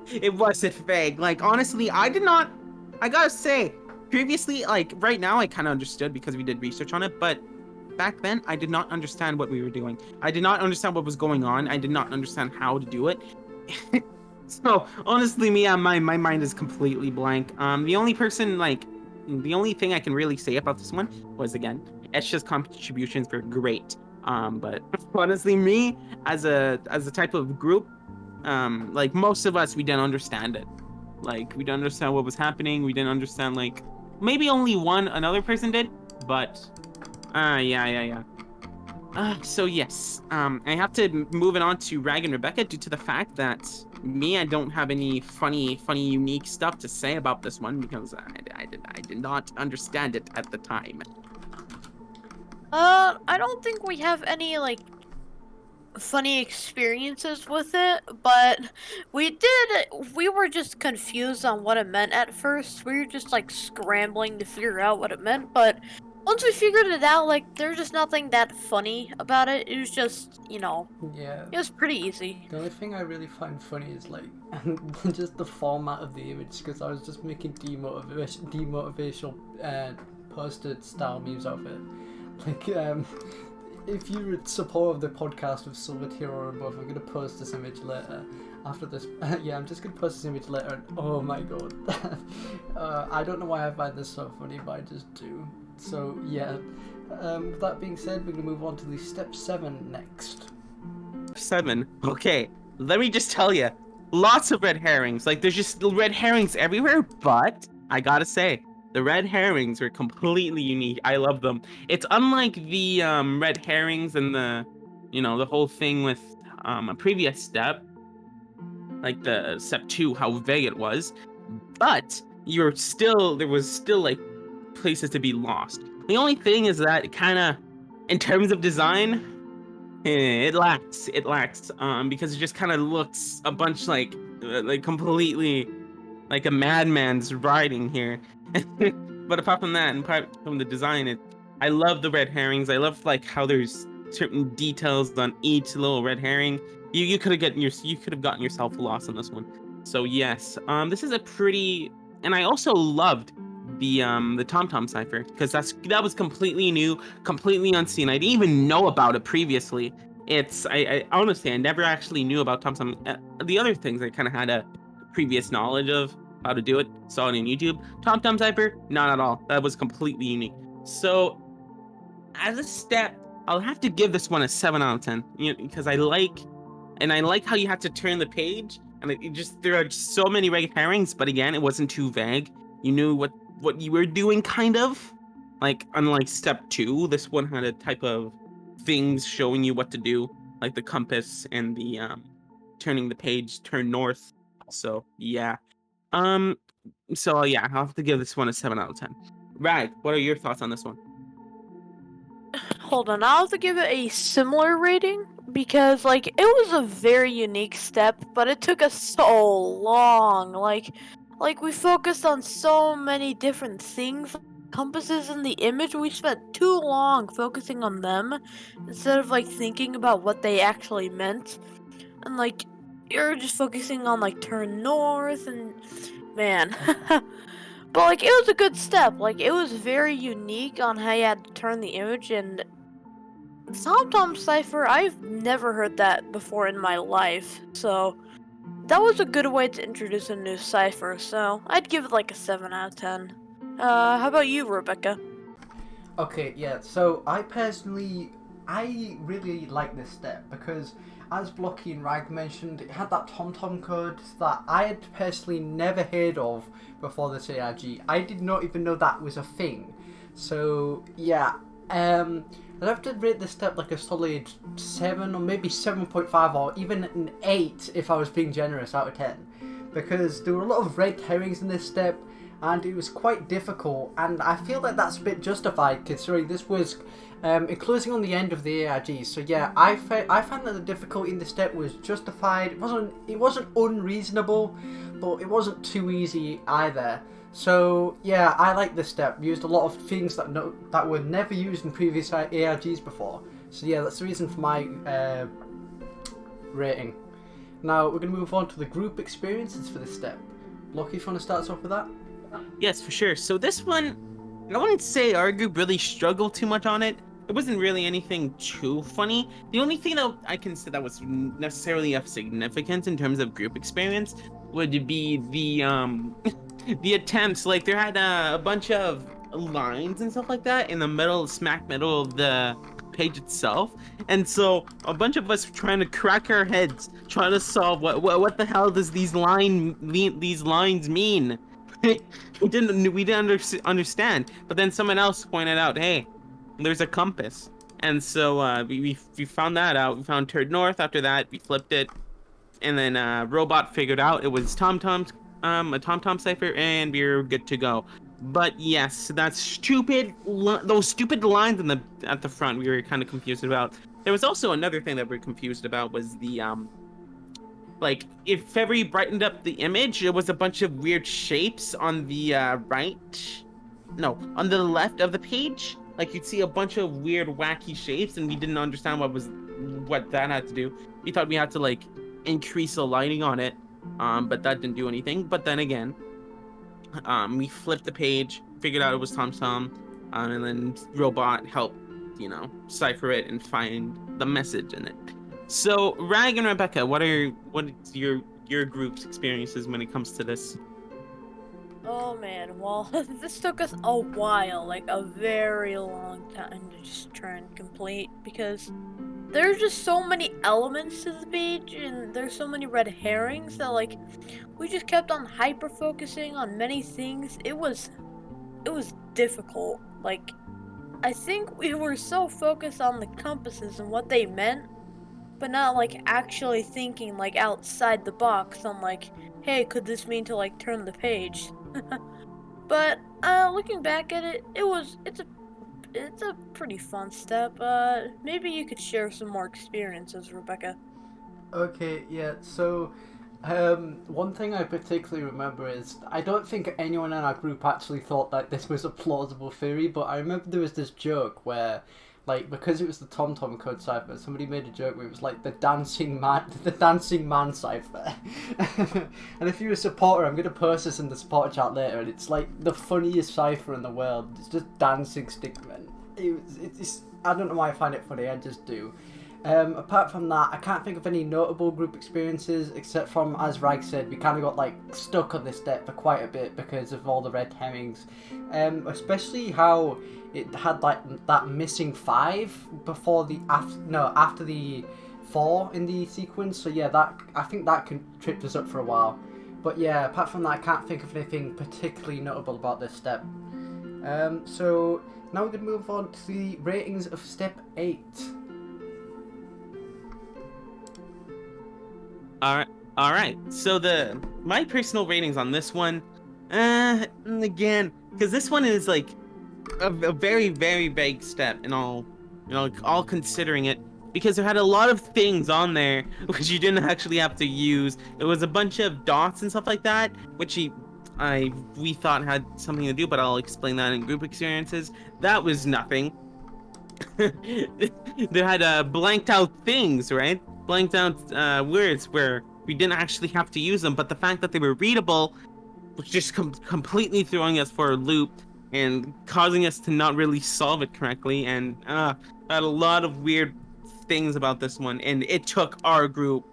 it wasn't vague. Like, honestly, I gotta say, previously, like, right now I kind of understood because we did research on it, but back then, I did not understand what we were doing. I did not understand what was going on. I did not understand how to do it. So, honestly, my mind is completely blank. The only person, like, the only thing I can really say about this one was, again, Esha's contributions were great. But honestly, me as a type of group, like most of us, we didn't understand it. Like, we didn't understand what was happening. We didn't understand, like, maybe only another person did, but yeah. So yes, I have to move it on to Rag and Rebecca due to the fact that I don't have any funny, unique stuff to say about this one because I did not understand it at the time. I don't think we have any, like, funny experiences with it, but we were just confused on what it meant at first. We were just, like, scrambling to figure out what it meant, but once we figured it out, like, there's just nothing that funny about it. It was just, Yeah. it was pretty easy. The only thing I really find funny is like just the format of the image, because I was just making demotivational posted style memes of it. Like, if you're a supporter of the podcast of Silver Tier or above, I'm gonna post this image later. After this, yeah, I'm just gonna post this image later. And, oh my god, I don't know why I find this so funny, but I just do. So yeah, with that being said, we're gonna move on to the step 7 next. 7. Okay, let me just tell you, lots of red herrings. Like, there's just red herrings everywhere, but I gotta say, the red herrings were completely unique. I love them. It's unlike the red herrings and the whole thing with a previous step, like the step 2, how vague it was. But there was still like places to be lost. The only thing is that it kind of, in terms of design, it lacks because it just kind of looks a bunch like completely like a madman's riding here. But apart from that, and apart from the design, I love the red herrings. I love like how there's certain details on each little red herring. You could have gotten yourself lost on this one. So yes, this is a pretty, and I also loved the TomTom cipher because that was completely new, completely unseen. I didn't even know about it previously. I honestly, I never actually knew about TomTom. The other things I kind of had a previous knowledge of how to do it, saw it on YouTube. TomTom cipher, not at all. That was completely unique. So as a step, I'll have to give this one a 7 out of 10. Because I like how you have to turn the page, and there are just so many red herrings. But again, it wasn't too vague. You knew what you were doing, kind of. Like, unlike step 2, this one had a type of things showing you what to do, like the compass and the turning the page, turn north. So yeah. So yeah, I'll have to give this one a 7 out of 10. Rag, what are your thoughts on this one? Hold on, I'll have to give it a similar rating because, like, it was a very unique step, but it took us so long. Like we focused on so many different things, compasses in the image. We spent too long focusing on them instead of like thinking about what they actually meant, and like you're just focusing on like turn north and man. But like it was a good step. Like it was very unique on how you had to turn the image, and TomTom cipher, I've never heard that before in my life. So that was a good way to introduce a new cipher. So I'd give it like a 7 out of 10. How about you, Rebecca? Okay, yeah, so I really like this step because, as Blocky and Rag mentioned, it had that TomTom code that I had personally never heard of before this ARG. I did not even know that was a thing. So yeah, I'd have to rate this step like a solid 7 or maybe 7.5 or even an 8 if I was being generous out of 10. Because there were a lot of red herrings in this step and it was quite difficult, and I feel like that's a bit justified considering this was closing on the end of the ARG. So yeah, I found that the difficulty in the step was justified. It wasn't unreasonable, but it wasn't too easy either. So yeah, I like this step. Used a lot of things that were never used in previous ARGs before. So yeah, that's the reason for my rating. Now we're going to move on to the group experiences for this step. Blocky, if you want to start us off with that? Yes, for sure. So this one, I wouldn't say our group really struggled too much on it. It wasn't really anything too funny. The only thing that I can say that was necessarily of significance in terms of group experience would be the the attempts. Like there had a bunch of lines and stuff like that in the middle, smack middle of the page itself, and so a bunch of us were trying to crack our heads, trying to solve what the hell does these lines mean. we didn't understand, but then someone else pointed out, hey, there's a compass. And so we found that out. We found turd north. After that, we flipped it, and then robot figured out it was TomTom's a TomTom cipher, and we're good to go. But yes, that's stupid. Those stupid lines at the front, we were kind of confused about. There was also another thing that we were confused about was the like if February brightened up the image, it was a bunch of weird shapes on the on the left of the page. Like you'd see a bunch of weird, wacky shapes, and we didn't understand what that had to do. We thought we had to like increase the lighting on it, but that didn't do anything. But then again, we flipped the page, figured out it was TomTom, and then Robot helped, cipher it and find the message in it. So, Rag and Rebecca, what is your group's experiences when it comes to this? Oh man, well, this took us a while, like a very long time to just try and complete, because there's just so many elements to the page, and there's so many red herrings that, like, we just kept on hyper-focusing on many things. It was difficult. Like, I think we were so focused on the compasses and what they meant, but not, like, actually thinking, like, outside the box on, like, hey, could this mean to, like, turn the page? But looking back at it, it's a pretty fun step. Maybe you could share some more experiences, Rebecca. Okay, yeah, so one thing I particularly remember is I don't think anyone in our group actually thought that this was a plausible theory, but I remember there was this joke where, like, because it was the TomTom code cipher, somebody made a joke where it was like the dancing man cipher. And if you're a supporter, I'm gonna post this in the supporter chat later, and it's like the funniest cipher in the world. It's just dancing stickmen. It's I don't know why I find it funny. I just do. Apart from that, I can't think of any notable group experiences, except from, as Rag said, we kind of got like stuck on this step for quite a bit because of all the red herrings. Especially how it had like that missing 5 before the after the 4 in the sequence. So yeah, I think that tripped us up for a while. But yeah, apart from that, I can't think of anything particularly notable about this step. So now we're gonna move on to the ratings of step 8. All right. So my personal ratings on this one, again, because this one is like a very, very vague step, and all considering it, because there had a lot of things on there which you didn't actually have to use. It was a bunch of dots and stuff like that, which we thought had something to do, but I'll explain that in group experiences. That was nothing. They had blanked out things, right? Blanked out words where we didn't actually have to use them, but the fact that they were readable was just completely throwing us for a loop and causing us to not really solve it correctly. And I had a lot of weird things about this one, and it took our group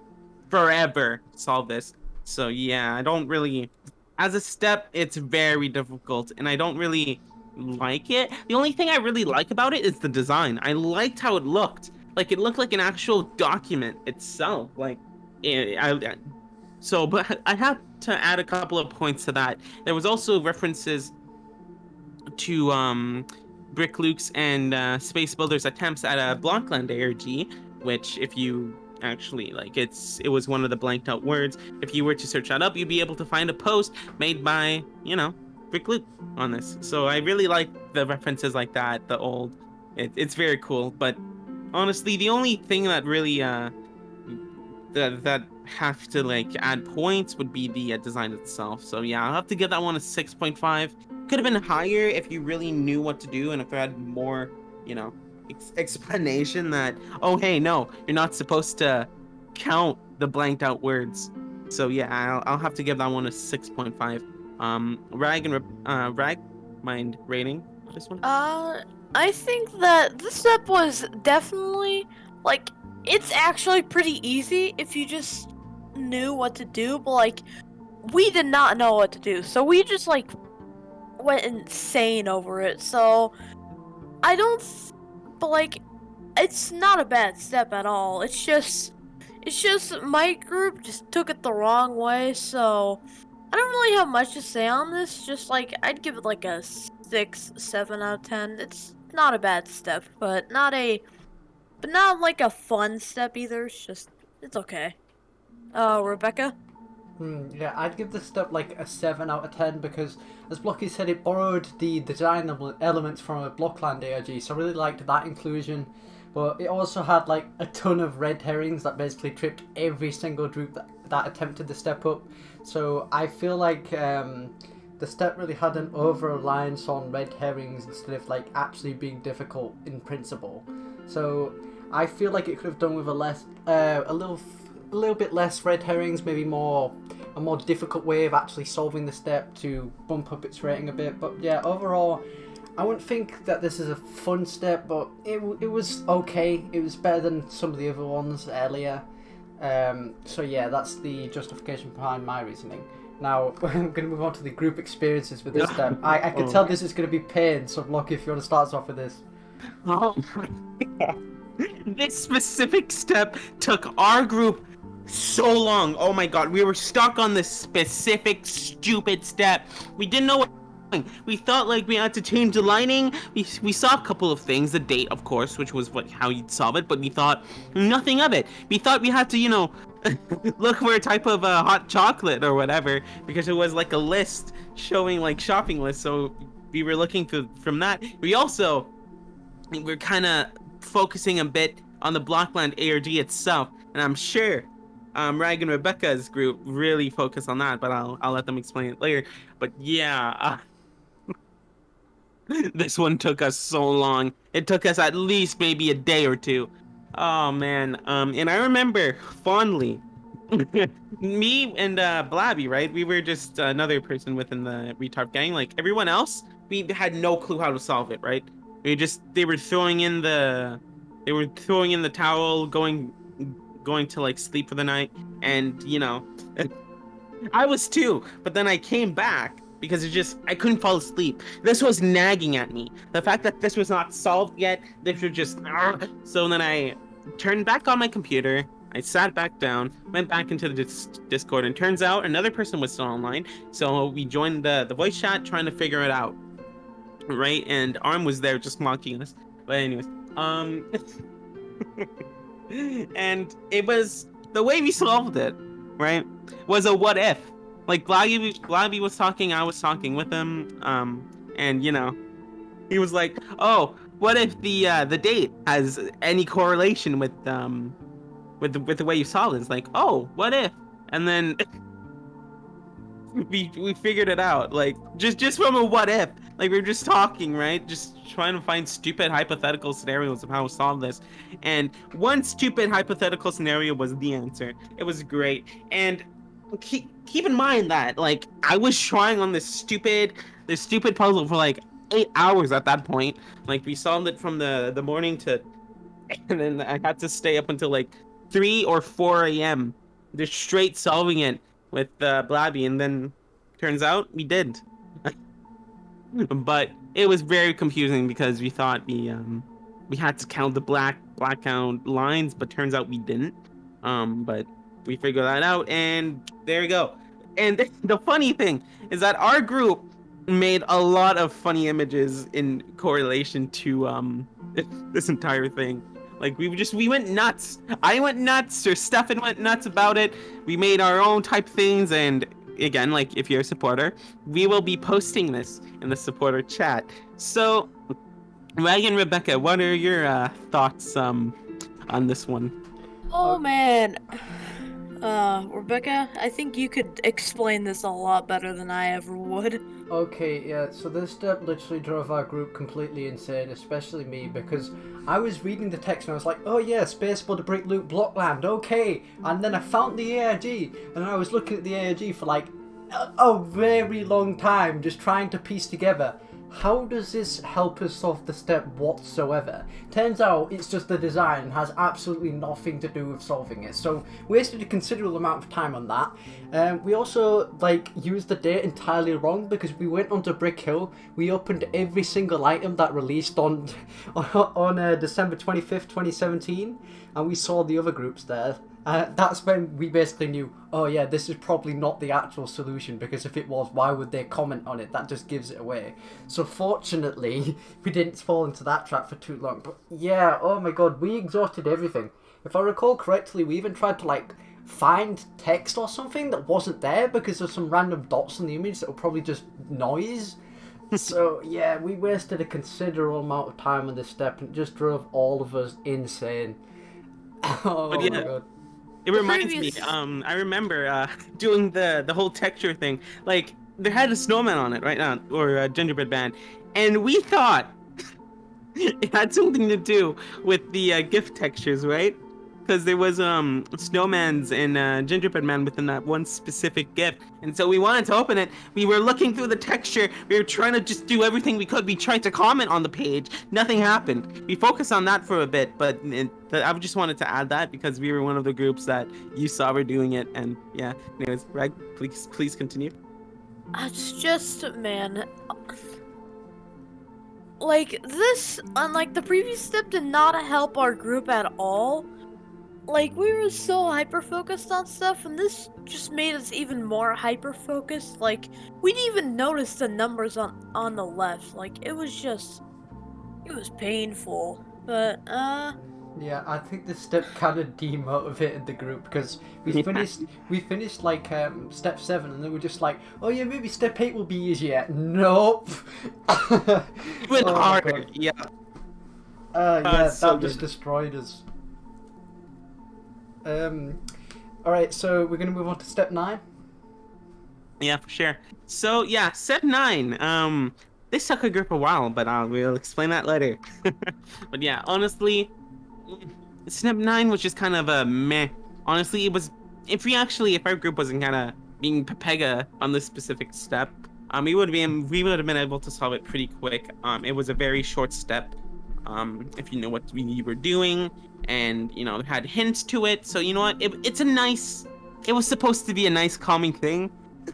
forever to solve this. So yeah, I don't really, as a step, it's very difficult, and I don't really like it. The only thing I really like about it is the design. I liked how it looked. Like, it looked like an actual document itself. Like, but I have to add a couple of points to that. There was also references to Brick Luke's and Space Builder's attempts at a Blockland ARG, which, if you actually, like, it was one of the blanked out words. If you were to search that up, you'd be able to find a post made by, Brick Luke on this. So I really like the references like that, it's very cool. But honestly, the only thing that really that have to like add points would be the design itself. So yeah, I'll have to give that one a 6.5. Could have been higher if you really knew what to do and if there had more, explanation that, oh hey, no, you're not supposed to count the blanked out words. So yeah, I'll have to give that one a 6.5. Rag, mind rating this one? I think that this step was definitely, like, it's actually pretty easy if you just knew what to do, but, like, we did not know what to do, so we just like went insane over it. So I don't, but like, it's not a bad step at all. It's just my group just took it the wrong way. So I don't really have much to say on this. Just like I'd give it like a 6, 7 out of 10. It's not a bad step, but not like a fun step either. It's okay. Rebecca? Yeah, I'd give this step like a 7 out of 10 because, as Blocky said, it borrowed the design elements from a Blockland ARG, so I really liked that inclusion. But it also had like a ton of red herrings that basically tripped every single group that attempted the step up. So I feel like the step really had an over-reliance on red herrings instead of like actually being difficult in principle. So I feel like it could have done with a little bit less red herrings, maybe a more difficult way of actually solving the step to bump up its rating a bit. But yeah, overall, I wouldn't think that this is a fun step, but it was okay. It was better than some of the other ones earlier. So yeah, that's the justification behind my reasoning. Now, I'm going to move on to the group experiences with this step. I can tell this is going to be pain, so Blocky, if you want to start us off with this. Oh my God. This specific step took our group so long. Oh my God, we were stuck on this specific stupid step. We didn't know what we thought like we had to change the lining. We saw a couple of things, the date of course, which was how you'd solve it, but we thought nothing of it. We thought we had to, look for a type of hot chocolate or whatever, because it was like a list showing like shopping lists, so we were looking from that. We're kind of focusing a bit on the Blockland ARG itself, and I'm sure Rag and Rebecca's group really focus on that, but I'll let them explain it later. But yeah, this one took us so long. It took us at least maybe a day or two. Oh man, and I remember fondly me and Blabby, right? We were just another person within the retard gang. Like everyone else, we had no clue how to solve it, right? They were throwing in the towel, going to like sleep for the night, and I was too, but then I came back because I couldn't fall asleep. This was nagging at me. The fact that this was not solved yet, this was just so then I turned back on my computer, I sat back down, went back into the Discord, and turns out another person was still online, so we joined the voice chat trying to figure it out, right? And Arm was there just mocking us, but anyways, and it was the way we solved it, right, was a what if. Like Blabby was talking, I was talking with him, and he was like, oh, what if the date has any correlation with the way you solve it? It's like, oh, what if? And then we figured it out, like just from a what if. Like we were just talking, right? Just trying to find stupid hypothetical scenarios of how to solve this. And one stupid hypothetical scenario was the answer. It was great. And keep in mind that like I was trying on this stupid puzzle for like 8 hours at that point. Like we solved it from the morning to, and then I had to stay up until like 3 or 4 a.m. just straight solving it with Blabby, and then turns out we did. But it was very confusing because we thought we had to count the black count lines, but turns out we didn't. But we figured that out, and there you go. And the funny thing is that our group made a lot of funny images in correlation to this entire thing. Like we went nuts. I went nuts, or Stefan went nuts about it. We made our own type things, and again, like if you're a supporter, we will be posting this in the supporter chat. So, Rag and Rebecca, what are your thoughts on this one? Oh man, Rebecca, I think you could explain this a lot better than I ever would. Okay, yeah, so this step literally drove our group completely insane, especially me, because I was reading the text and I was like, oh yeah, Space Border Brick Loot Blockland, okay, and then I found the ARG, and I was looking at the ARG for like a very long time, just trying to piece together how does this help us solve the step whatsoever? Turns out it's just the design and has absolutely nothing to do with solving it. So we wasted a considerable amount of time on that. We also used the date entirely wrong because we went onto Brick Hill. We opened every single item that released on December 25th, 2017, and we saw the other groups there. That's when we basically knew, oh yeah, this is probably not the actual solution, because if it was, why would they comment on it? That just gives it away. So fortunately, we didn't fall into that trap for too long. But yeah, oh my god, we exhausted everything. If I recall correctly, we even tried to find text or something that wasn't there because of some random dots in the image that were probably just noise. So yeah, we wasted a considerable amount of time on this step and it just drove all of us insane. Oh But yeah, my god. It reminds me, I remember doing the whole texture thing. Like, there had a snowman on it right now, or a gingerbread man, and we thought it had something to do with the gift textures, right? Because there was snowmans and gingerbread man within that one specific gift, and so we wanted to open it. We were looking through the texture. We were trying to just do everything we could. We tried to comment on the page. Nothing happened. We focused on that for a bit, but I just wanted to add that because we were one of the groups that you saw were doing it, and yeah. Anyways, Rag, please continue. It's just, man, this, unlike the previous step, did not help our group at all. We were so hyper-focused on stuff, and this just made us even more hyper-focused. We didn't even notice the numbers on the left. It was painful. But, Yeah, I think this step kind of demotivated the group because we finished step 7 and then we're just like, oh yeah, maybe step 8 will be easier. Nope. It went hard. Yeah. Yeah, so that just destroyed us. Alright, so we're gonna move on to step 9. Yeah, for sure. So yeah, step 9. This took a group a while, but we'll explain that later. But yeah, honestly, step 9 was just kind of a meh. Honestly, it was if our group wasn't kind of being pepega on this specific step, we would have been able to solve it pretty quick. It was a very short step. If you know what we were doing, and it had hints to it, so you know what, it was supposed to be a nice calming thing.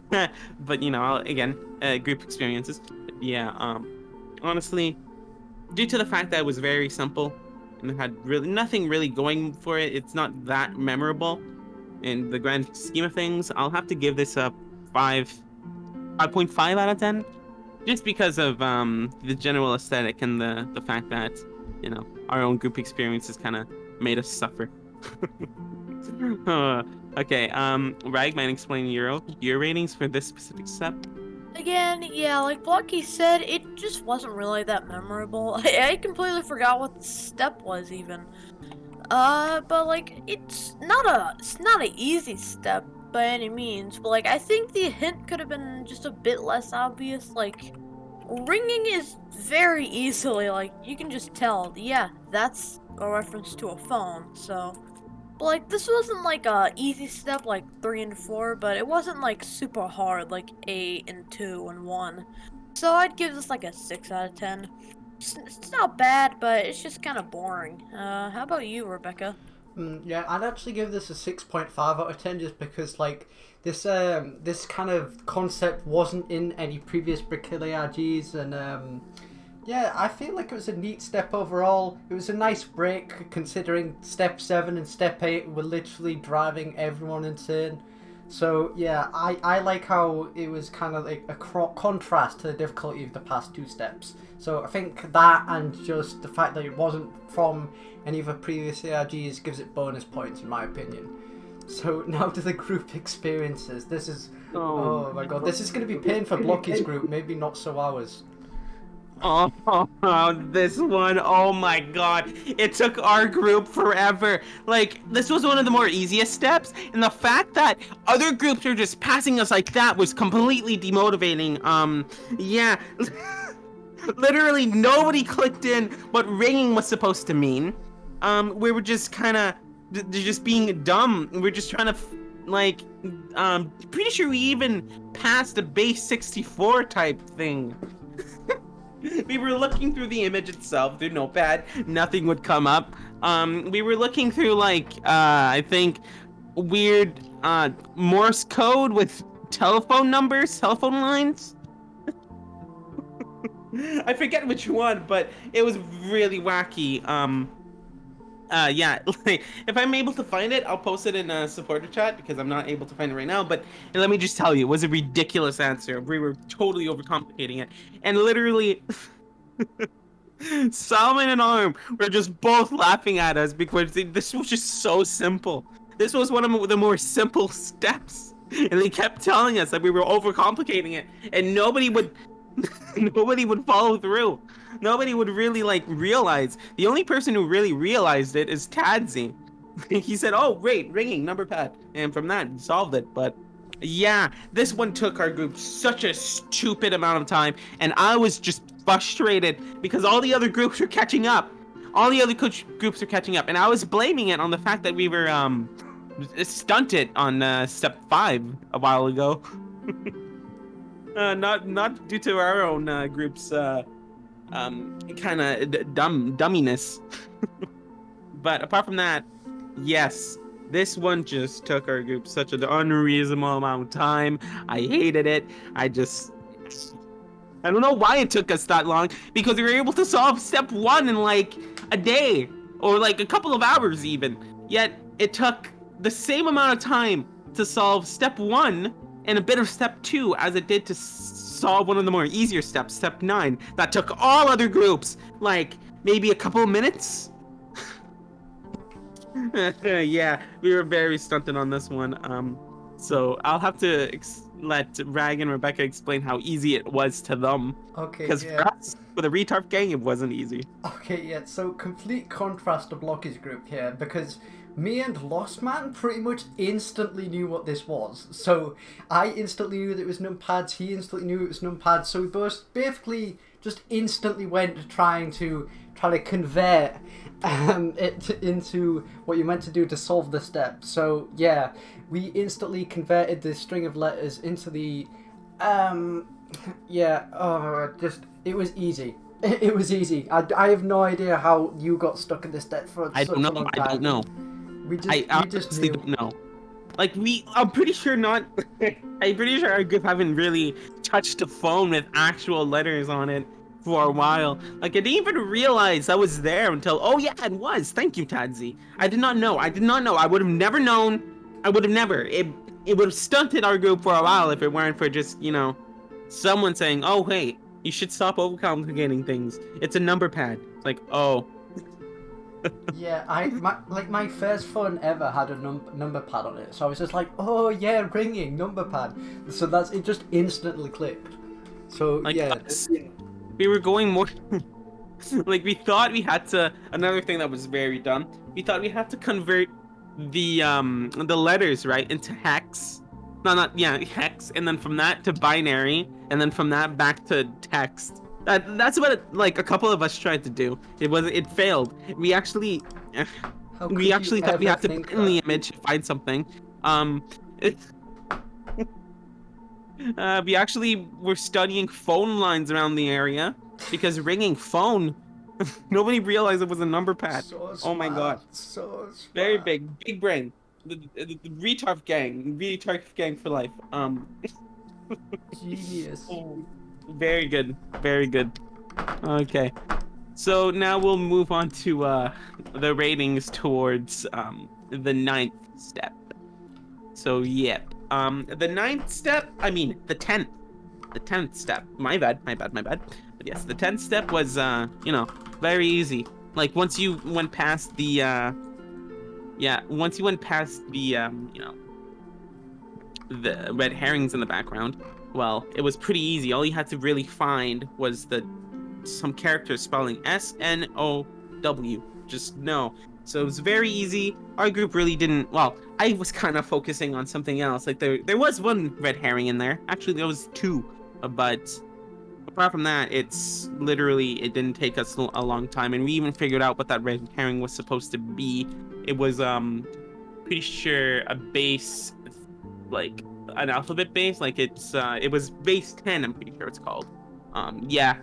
But again, group experiences. But yeah, honestly, due to the fact that it was very simple and it had really nothing really going for it, it's not that memorable in the grand scheme of things. I'll have to give this a 5.5 out of 10. Just because of the general aesthetic and the fact that, our own group experiences kind of made us suffer. Okay, Ragman, explain your ratings for this specific step. again, yeah, like Blocky said, it just wasn't really that memorable. I completely forgot what the step was even. But it's not an easy step by any means, but I think the hint could have been just a bit less obvious. Ringing is very easily, you can just tell, yeah, that's a reference to a phone. So, but this wasn't a easy step 3 and 4, but it wasn't super hard 8 and 2 and 1. So I'd give this a 6 out of 10. It's not bad, but it's just kind of boring. How about you, Rebecca? Yeah, I'd actually give this a 6.5 out of 10 just because this kind of concept wasn't in any previous Brick Hill ARGs, and yeah, I feel like it was a neat step overall. It was a nice break considering step 7 and step 8 were literally driving everyone insane. So yeah, I like how it was kind of a contrast to the difficulty of the past 2 steps. So I think that, and just the fact that it wasn't from any of the previous ARGs, gives it bonus points in my opinion. So now to the group experiences. This is oh my god, this is going to be pain for Blocky's group, maybe not so ours. Oh, this one, oh my god, it took our group forever. This was one of the more easiest steps, and the fact that other groups are just passing us like that was completely demotivating. Yeah, literally nobody clicked in what ringing was supposed to mean. We were just kind of just being dumb. We're just trying to pretty sure we even passed the base 64 type thing. We were looking through the image itself through Notepad. Nothing would come up. We were looking through I think weird Morse code with telephone numbers, telephone lines. I forget which one, but it was really wacky. Yeah, like, if I'm able to find it, I'll post it in a supporter chat because I'm not able to find it right now. But let me just tell you, it was a ridiculous answer. We were totally overcomplicating it. And literally, Salman and Arm were just both laughing at us because this was just so simple. This was one of the more simple steps. And they kept telling us that we were overcomplicating it. And nobody would follow through. Nobody would really realize. The only person who really realized it is Tadzi. He said, "Oh, great, ringing number pad," and from that, he solved it. But yeah, this one took our group such a stupid amount of time, and I was just frustrated because all the other groups were catching up. All the other groups were catching up, and I was blaming it on the fact that we were stunted on step 5 a while ago. Not due to our own group's kind of dumminess. But apart from that, yes, this one just took our group such an unreasonable amount of time. I hated it. I don't know why it took us that long, because we were able to solve step 1 in a day or a couple of hours even. Yet it took the same amount of time to solve step 1 and a bit of step 2 as it did to solve one of the more easier steps, step 9, that took all other groups maybe a couple of minutes. Yeah, we were very stunted on this one. So I'll have to let Rag and Rebecca explain how easy it was to them. Okay, because yeah. for us, for the retard gang, it wasn't easy. Okay, yeah, so complete contrast to Blocky's group here, because me and Lost Man pretty much instantly knew what this was. So I instantly knew that it was numpads, he instantly knew it was numpads, so we both basically just instantly went trying to convert it into what you're meant to do to solve the step. So yeah, we instantly converted this string of letters into the it was easy. It was easy. I have no idea how you got stuck in this step for such a long time. I don't know. I honestly don't know. I'm pretty sure not. I'm pretty sure our group haven't really touched a phone with actual letters on it for a while. I didn't even realize I was there until, oh yeah, it was. Thank you, Tadzi. I did not know. I would have never known. It would have stunted our group for a while if it weren't for just, someone saying, oh, hey, you should stop overcomplicating things. It's a number pad. It's oh. Yeah, my first phone ever had a number pad on it, so I was just oh yeah, ringing number pad. So it just instantly clicked. So yeah, we were going more. We thought we had to. Another thing that was very dumb. We thought we had to convert the letters into hex. Hex, and then from that to binary, and then from that back to text. That's what a couple of us tried to do. It failed. We actually thought we had to put in the image to find something. We actually were studying phone lines around the area because ringing phone. Nobody realized it was a number pad. So oh my god. So smart. Very big brain. The retard gang for life. Genius. Very good. Okay, so now we'll move on to the ratings towards the 9th step. So yeah, the 9th step. I mean the 10th step. My bad. But yes, the 10th step was very easy. Once you went past the the red herrings in the background, well, it was pretty easy. All you had to really find was some characters spelling S-N-O-W. Just no. So it was very easy. Our group really didn't. Well, I was kind of focusing on something else. There was one red herring in there. Actually, there was 2. But apart from that, it didn't take us a long time, and we even figured out what that red herring was supposed to be. It was pretty sure a base, an alphabet base. It was base 10. I'm pretty sure it's called. Yeah.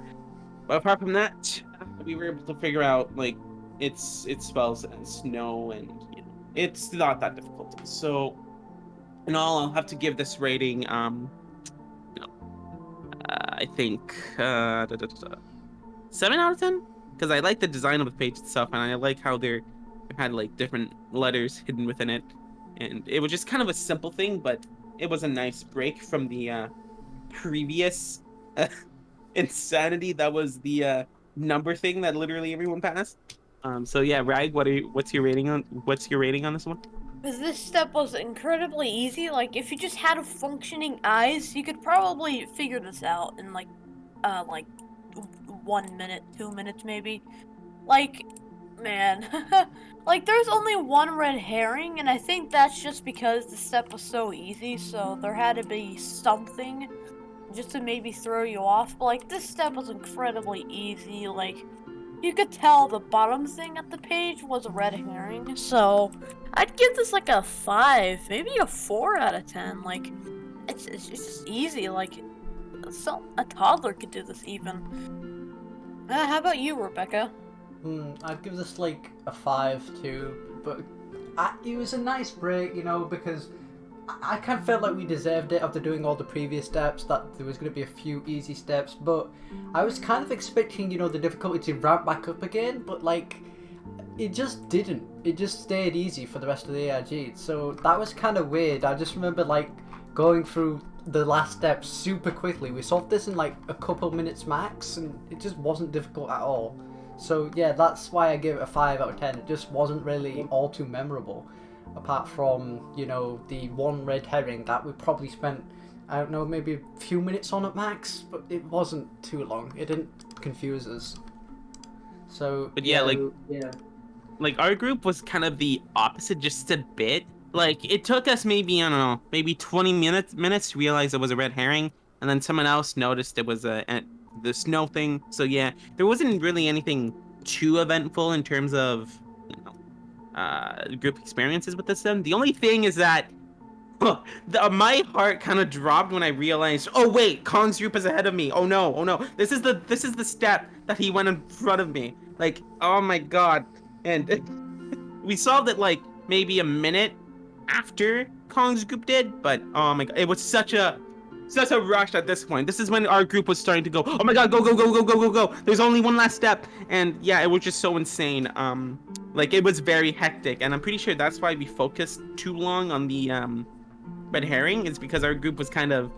But apart from that, we were able to figure out like it spells snow, and you know, it's not that difficult. So in all, I'll have to give this rating you know, I think 7 out of 10, because I like the design of the page itself, and I like how they had like different letters hidden within it, and it was just kind of a simple thing, but it was a nice break from the previous insanity that was the number thing that literally everyone passed. So yeah, Rag, what's your rating on this one? Because this step was incredibly easy. Like, if you just had a functioning eyes, you could probably figure this out in like 1 minute, 2 minutes maybe. Like, man, like there's only one red herring, and I think that's just because the step was so easy. So there had to be something just to maybe throw you off. But like, this step was incredibly easy. Like, you could tell the bottom thing at the page was a red herring, so I'd give this like a 5, maybe a 4 out of 10. Like, it's just easy. Like, a toddler could do this even. How about you, Rebecca? I'd give this like a 5 too, but it was a nice break, you know, because I kind of felt like we deserved it after doing all the previous steps, that there was going to be a few easy steps, but I was kind of expecting, you know, the difficulty to ramp back up again, but like, it just didn't. It just stayed easy for the rest of the ARG, so that was kind of weird. I just remember like going through the last steps super quickly. We solved this in like a couple minutes max, and it just wasn't difficult at all. So yeah, that's why I give it a 5 out of 10. It just wasn't really all too memorable. Apart from, you know, the one red herring that we probably spent, I don't know, maybe a few minutes on at max, but it wasn't too long. It didn't confuse us. So, but like our group was kind of the opposite, just a bit. Like, it took us maybe, I don't know, maybe 20 minutes to realize it was a red herring, and then someone else noticed it was the snow thing. So yeah, there wasn't really anything too eventful in terms of, you know, group experiences with this one. The only thing is that my heart kind of dropped when I realized, oh wait, Kong's group is ahead of me. Oh no, this is the step that he went in front of me. Like, oh my god. And we solved it like maybe a minute after Kong's group did, but oh my god, it was such a rush at this point. This is when our group was starting to go, oh my god, go. There's only one last step. And yeah, it was just so insane. Like, it was very hectic, and I'm pretty sure that's why we focused too long on the red herring, is because our group was kind of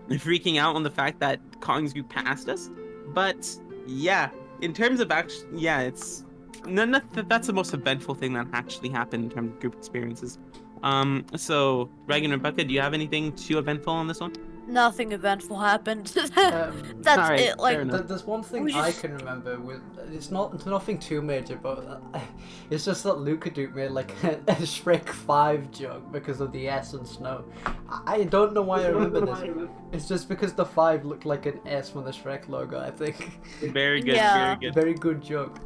freaking out on the fact that Kong's group passed us. But yeah, in terms of it's that's the most eventful thing that actually happened in terms of group experiences. So Reagan and Rebecca, do you have anything too eventful on this one? Nothing eventful happened. That's right, it. Like, there's one thing I can remember with, it's nothing too major, but it's just that Lukaduke made like a Shrek 5 joke because of the S and snow. I don't know why I remember this. It's just because the 5 looked like an S from the Shrek logo, I think. Very good, Yeah. Very good joke.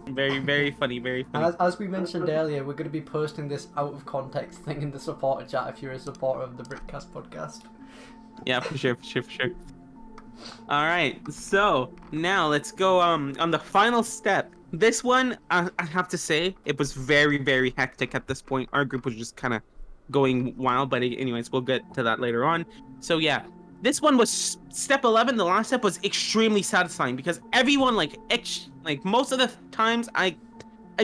Very funny, very funny. As we mentioned earlier, we're going to be posting this out of context thing in the supporter chat if you're a supporter of the Britcast podcast. Yeah, for sure. All right, so now let's go on the final step. This one, I have to say, it was very hectic at this point. Our group was just kind of going wild, but anyways, we'll get to that later on. So yeah, this one was step 11. The last step was extremely satisfying because everyone, like most of the times, I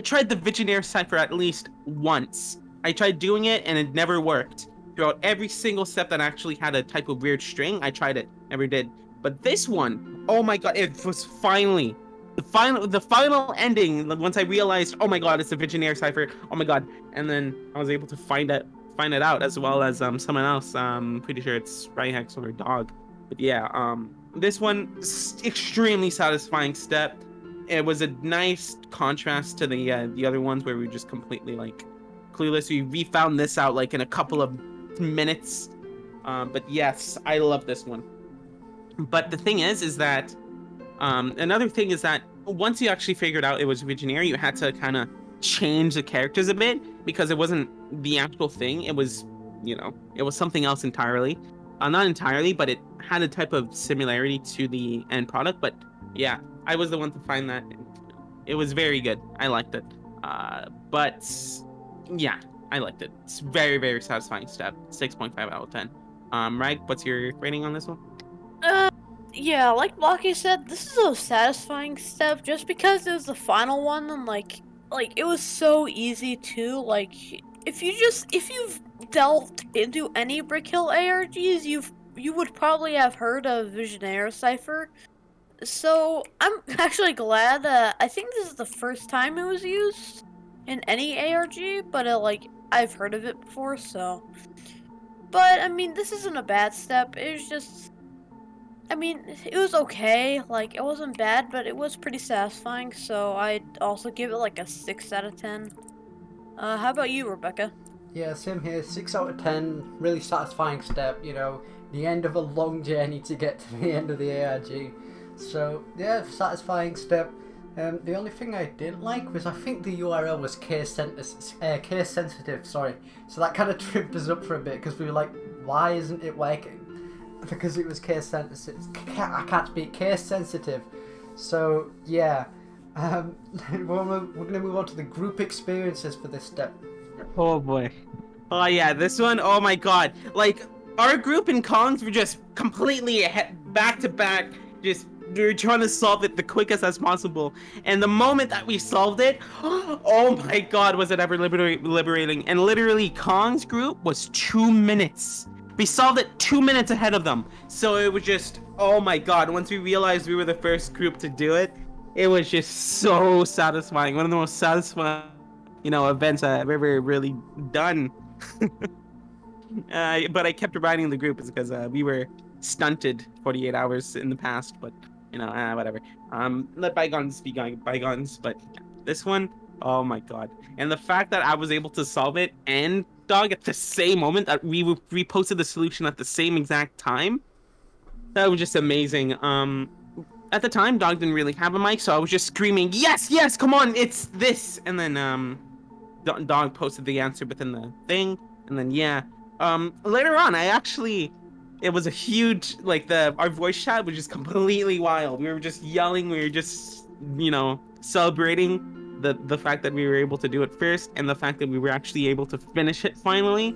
tried the Visionaire cipher at least once. I tried doing it and it never worked. Throughout every single step that actually had a type of weird string, I tried it, never did. But this one, oh my god, it was finally the final ending. Once I realized, oh my god, it's a Visionaire cipher. Oh my god, and then I was able to find it out, as well as someone else. Pretty sure it's Rhyhex or Dog. But yeah, this one, extremely satisfying step. It was a nice contrast to the other ones where we were just completely like clueless. We found this out like in a couple of minutes. But yes, I love this one. But the thing is that another thing is that once you actually figured out it was Visionaire, you had to kind of change the characters a bit because it wasn't the actual thing. It was, you know, it was something else entirely. Not entirely, but it had a type of similarity to the end product. But Yeah, I was the one to find that. It was very good. I liked it. But yeah, I liked it. It's very, very satisfying step. 6.5 out of 10. Rag, what's your rating on this one? Yeah, like Blocky said, this is a satisfying step just because it was the final one and like it was so easy too. Like if you've delved into any Brick Hill ARGs, you would probably have heard of Visionaire Cipher. So I'm actually glad that I think this is the first time it was used in any ARG, but I've heard of it before, so. But I mean, this isn't a bad step. It was just, I mean, it was okay. Like it wasn't bad, but it was pretty satisfying. So I'd also give it like a 6 out of 10. How about you, Rebecca? Yeah, same here. 6 out of 10. Really satisfying step. You know, the end of a long journey to get to the end of the ARG. So yeah, satisfying step. The only thing I didn't like was I think the URL was case sensitive. Sorry, so that kind of tripped us up for a bit because we were like, why isn't it working? Because it was case sensitive. I can't speak case sensitive. So yeah, we're gonna move on to the group experiences for this step. Oh boy. Oh yeah, this one, oh my god. Like, our group in Kongs were just completely back to back, just we were trying to solve it the quickest as possible. And the moment that we solved it, oh my god, was it ever liberating. And literally, Kong's group was 2 minutes. We solved it 2 minutes ahead of them. So it was just, oh my god, once we realized we were the first group to do it, it was just so satisfying. One of the most satisfying, events I've ever really done. But I kept reminding the group is because we were stunted 48 hours in the past, but whatever. Let bygones be bygones. But this one, oh my god! And the fact that I was able to solve it and Dog at the same moment that we reposted the solution at the same exact time, that was just amazing. At the time, Dog didn't really have a mic, so I was just screaming, "Yes, yes, come on, it's this!" And then Dog posted the answer within the thing, and then yeah. Later on, it was a huge, our voice chat was just completely wild. We were just yelling, we were just, celebrating the fact that we were able to do it first and the fact that we were actually able to finish it finally.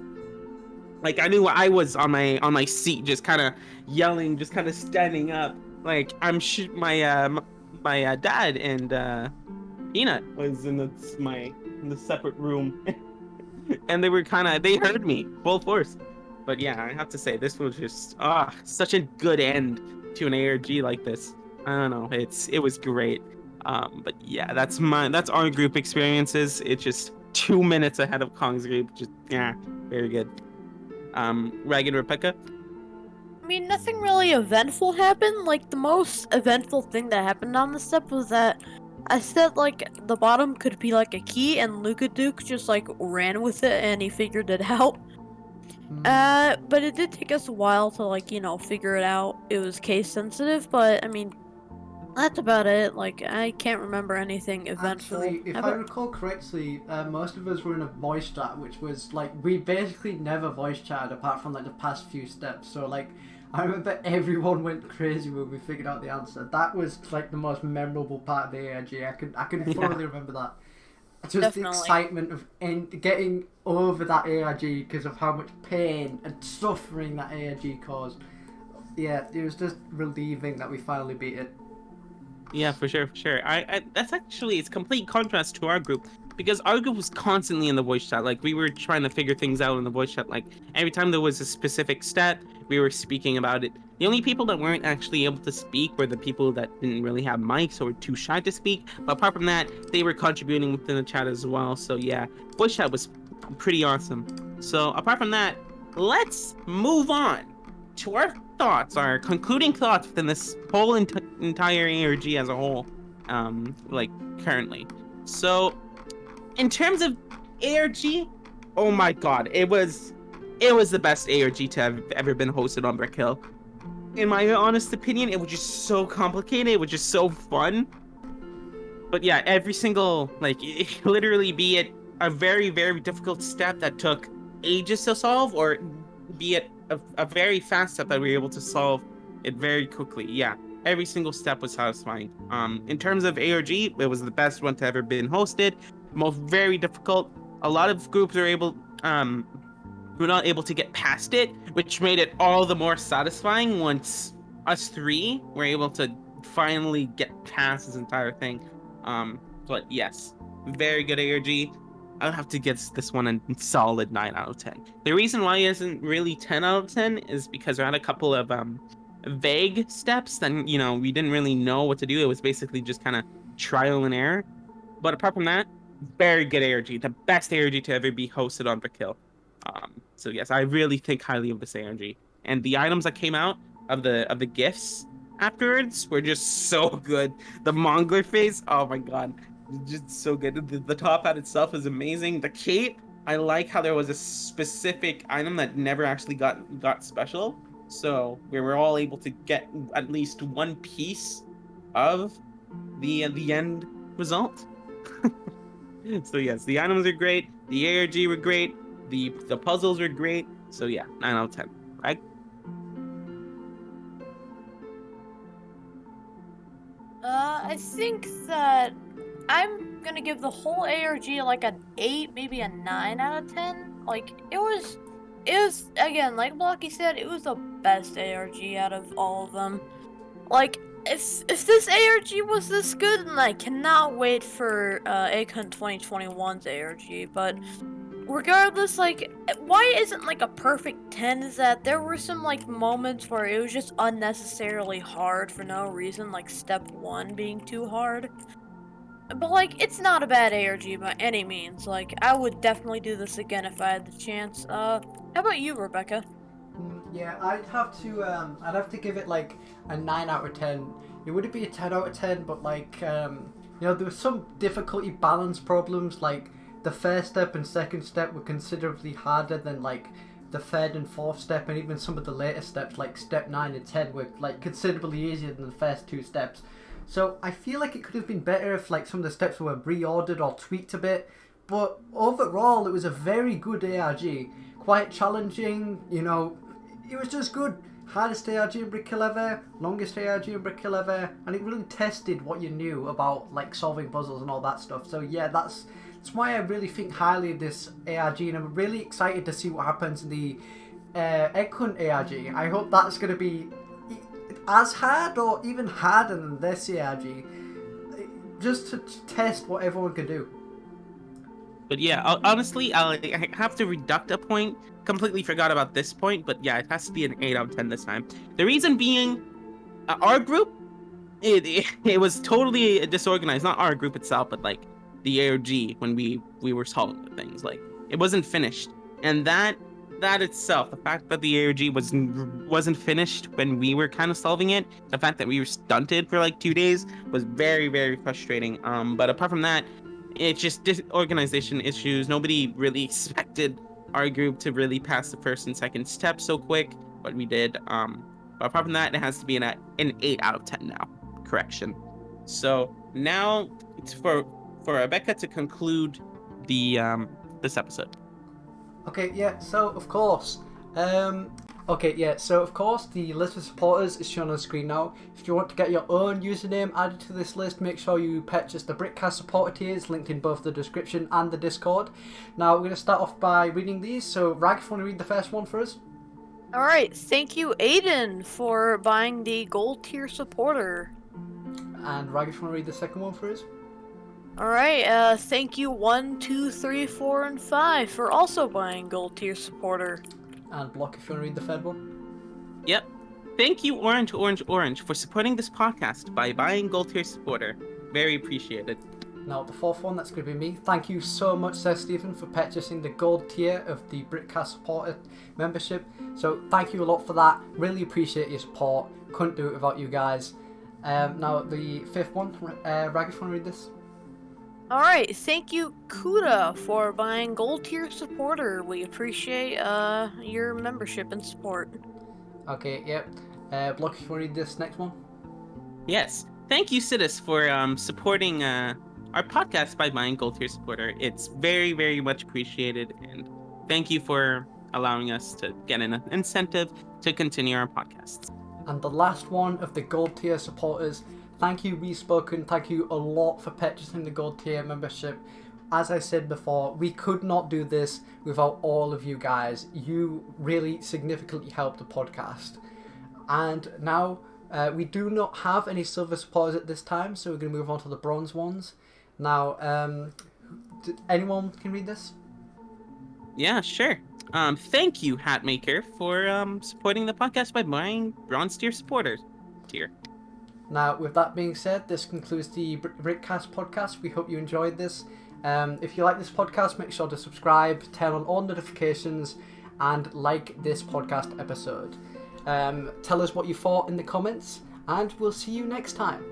Like, I knew I was on my seat, just kind of yelling, just kind of standing up. Like, my dad and Peanut was in the separate room. And they heard me full force. But yeah, I have to say, this was just such a good end to an ARG like this. I don't know, it was great. But yeah, that's our group experiences. It's just 2 minutes ahead of Kong's group. Just very good. Rag and Rebecca? I mean, nothing really eventful happened. Like, the most eventful thing that happened on the step was that I said, the bottom could be, a key, and Luka Duke just, ran with it, and he figured it out. But it did take us a while to, figure it out. It was case sensitive, but, I mean, that's about it. I can't remember anything eventful. Actually, if I recall correctly, most of us were in a voice chat, which was, we basically never voice chatted apart from, the past few steps. So, I remember everyone went crazy when we figured out the answer. That was, the most memorable part of the ARG. I can thoroughly remember that. Just Definitely. The excitement of getting over that ARG because of how much pain and suffering that ARG caused. Yeah, it was just relieving that we finally beat it. Yeah, for sure. That's actually, it's complete contrast to our group, because our group was constantly in the voice chat. We were trying to figure things out in the voice chat. Every time there was a specific stat, we were speaking about it. The only people that weren't actually able to speak were the people that didn't really have mics or were too shy to speak. But apart from that, they were contributing within the chat as well. So yeah, voice chat was pretty awesome. So apart from that, let's move on to our thoughts, our concluding thoughts within this whole entire ARG as a whole, currently. So, in terms of ARG, oh my god, it was the best ARG to have ever been hosted on Brick Hill. In my honest opinion, it was just so complicated, it was just so fun. But yeah, every single, literally, be it a very, very difficult step that took ages to solve, or be it a very fast step that we were able to solve it very quickly. Yeah, every single step was satisfying. In terms of ARG, it was the best one to ever been hosted. Most very difficult. A lot of groups were not able to get past it, which made it all the more satisfying once us three were able to finally get past this entire thing. But yes, very good ARG. I'll have to give this one a solid 9 out of 10. The reason why it isn't really 10 out of 10 is because I had a couple of vague steps that, we didn't really know what to do. It was basically just kind of trial and error. But apart from that, very good ARG. The best ARG to ever be hosted on Brick Hill. So yes, I really think highly of this ARG. And the items that came out of the gifts afterwards were just so good. The Mongler face, oh my god. Just so good. The top hat itself is amazing. The cape, I like how there was a specific item that never actually got special. So we were all able to get at least one piece of the end result. So yes, the items are great. The ARG were great. The puzzles were great. So yeah, 9 out of 10. Right? I think that I'm gonna give the whole ARG like an 8, maybe a 9 out of 10. Like, it was again, like Blocky said, it was the best ARG out of all of them. Like, if this ARG was this good, then I cannot wait for ACON 2021's ARG. But regardless, like, why it isn't like a perfect 10 is that there were some like moments where it was just unnecessarily hard for no reason, like step 1 being too hard. But like, it's not a bad ARG by any means. Like, I would definitely do this again if I had the chance. How about you, Rebecca? Yeah, I'd have to give it like a 9 out of 10. It wouldn't be a 10 out of 10, but like, there were some difficulty balance problems. Like, the first step and second step were considerably harder than like the third and fourth step, and even some of the later steps, like step 9 and 10, were like considerably easier than the first 2 steps. So I feel like it could have been better if like some of the steps were reordered or tweaked a bit. But overall, it was a very good ARG. Quite challenging, it was just good. Hardest ARG in Brick Hill ever, longest ARG in Brick Hill ever, and it really tested what you knew about like solving puzzles and all that stuff. So yeah, that's why I really think highly of this ARG, and I'm really excited to see what happens in the Egg Hunt ARG. I hope that's going to be as hard or even harder than this ARG, just to test what everyone can do. But yeah, honestly, I have to reduct a point. Completely forgot about this point, but yeah, it has to be an 8 out of 10 this time. The reason being, our group, it was totally disorganized. Not our group itself, but like the ARG when we were solving the things. Like, it wasn't finished, and that itself, the fact that the ARG wasn't finished when we were kind of solving it, the fact that we were stunted for like 2 days was very, very frustrating. But apart from that, it's just disorganization issues. Nobody really expected our group to really pass the first and second step so quick, but we did. But apart from that, it has to be an 8 out of 10 now. Correction. So now it's for Rebecca to conclude the this episode. Okay, yeah, so of course, the list of supporters is shown on the screen now. If you want to get your own username added to this list, make sure you purchase the Brickcast supporter tiers, linked in both the description and the Discord. Now, we're going to start off by reading these, so Rag, if you want to read the first one for us? Alright, thank you, Aiden, for buying the gold tier supporter. And Rag, if you want to read the second one for us? Alright, thank you 1, 2, 3, 4, and 5 for also buying gold tier supporter. And Block, if you want to read the third one? Yep. Thank you, Orange, for supporting this podcast by buying gold tier supporter. Very appreciated. Now, the fourth one, that's going to be me. Thank you so much, Sir Stephen, for purchasing the gold tier of the Brickcast supporter membership. So, thank you a lot for that. Really appreciate your support. Couldn't do it without you guys. Now, the fifth one, Rag, if you want to read this? Alright, thank you, Kuda, for buying gold tier supporter. We appreciate your membership and support. Okay, yep. Block, if you want to read this next one? Yes. Thank you, Sidus, for supporting our podcast by buying gold tier supporter. It's very, very much appreciated, and thank you for allowing us to get an incentive to continue our podcasts. And the last one of the gold tier supporters, thank you Respoken, thank you a lot for purchasing the gold tier membership. As I said before, we could not do this without all of you guys. You really significantly helped the podcast. And now we do not have any silver supporters at this time, so we're going to move on to the bronze ones. Now, anyone can read this? Yeah, sure. Thank you, Hatmaker, for supporting the podcast by buying bronze tier supporters tier. Now, with that being said, this concludes the Brickcast podcast. We hope you enjoyed this. If you like this podcast, make sure to subscribe, turn on all notifications, and like this podcast episode. Tell us what you thought in the comments, and we'll see you next time.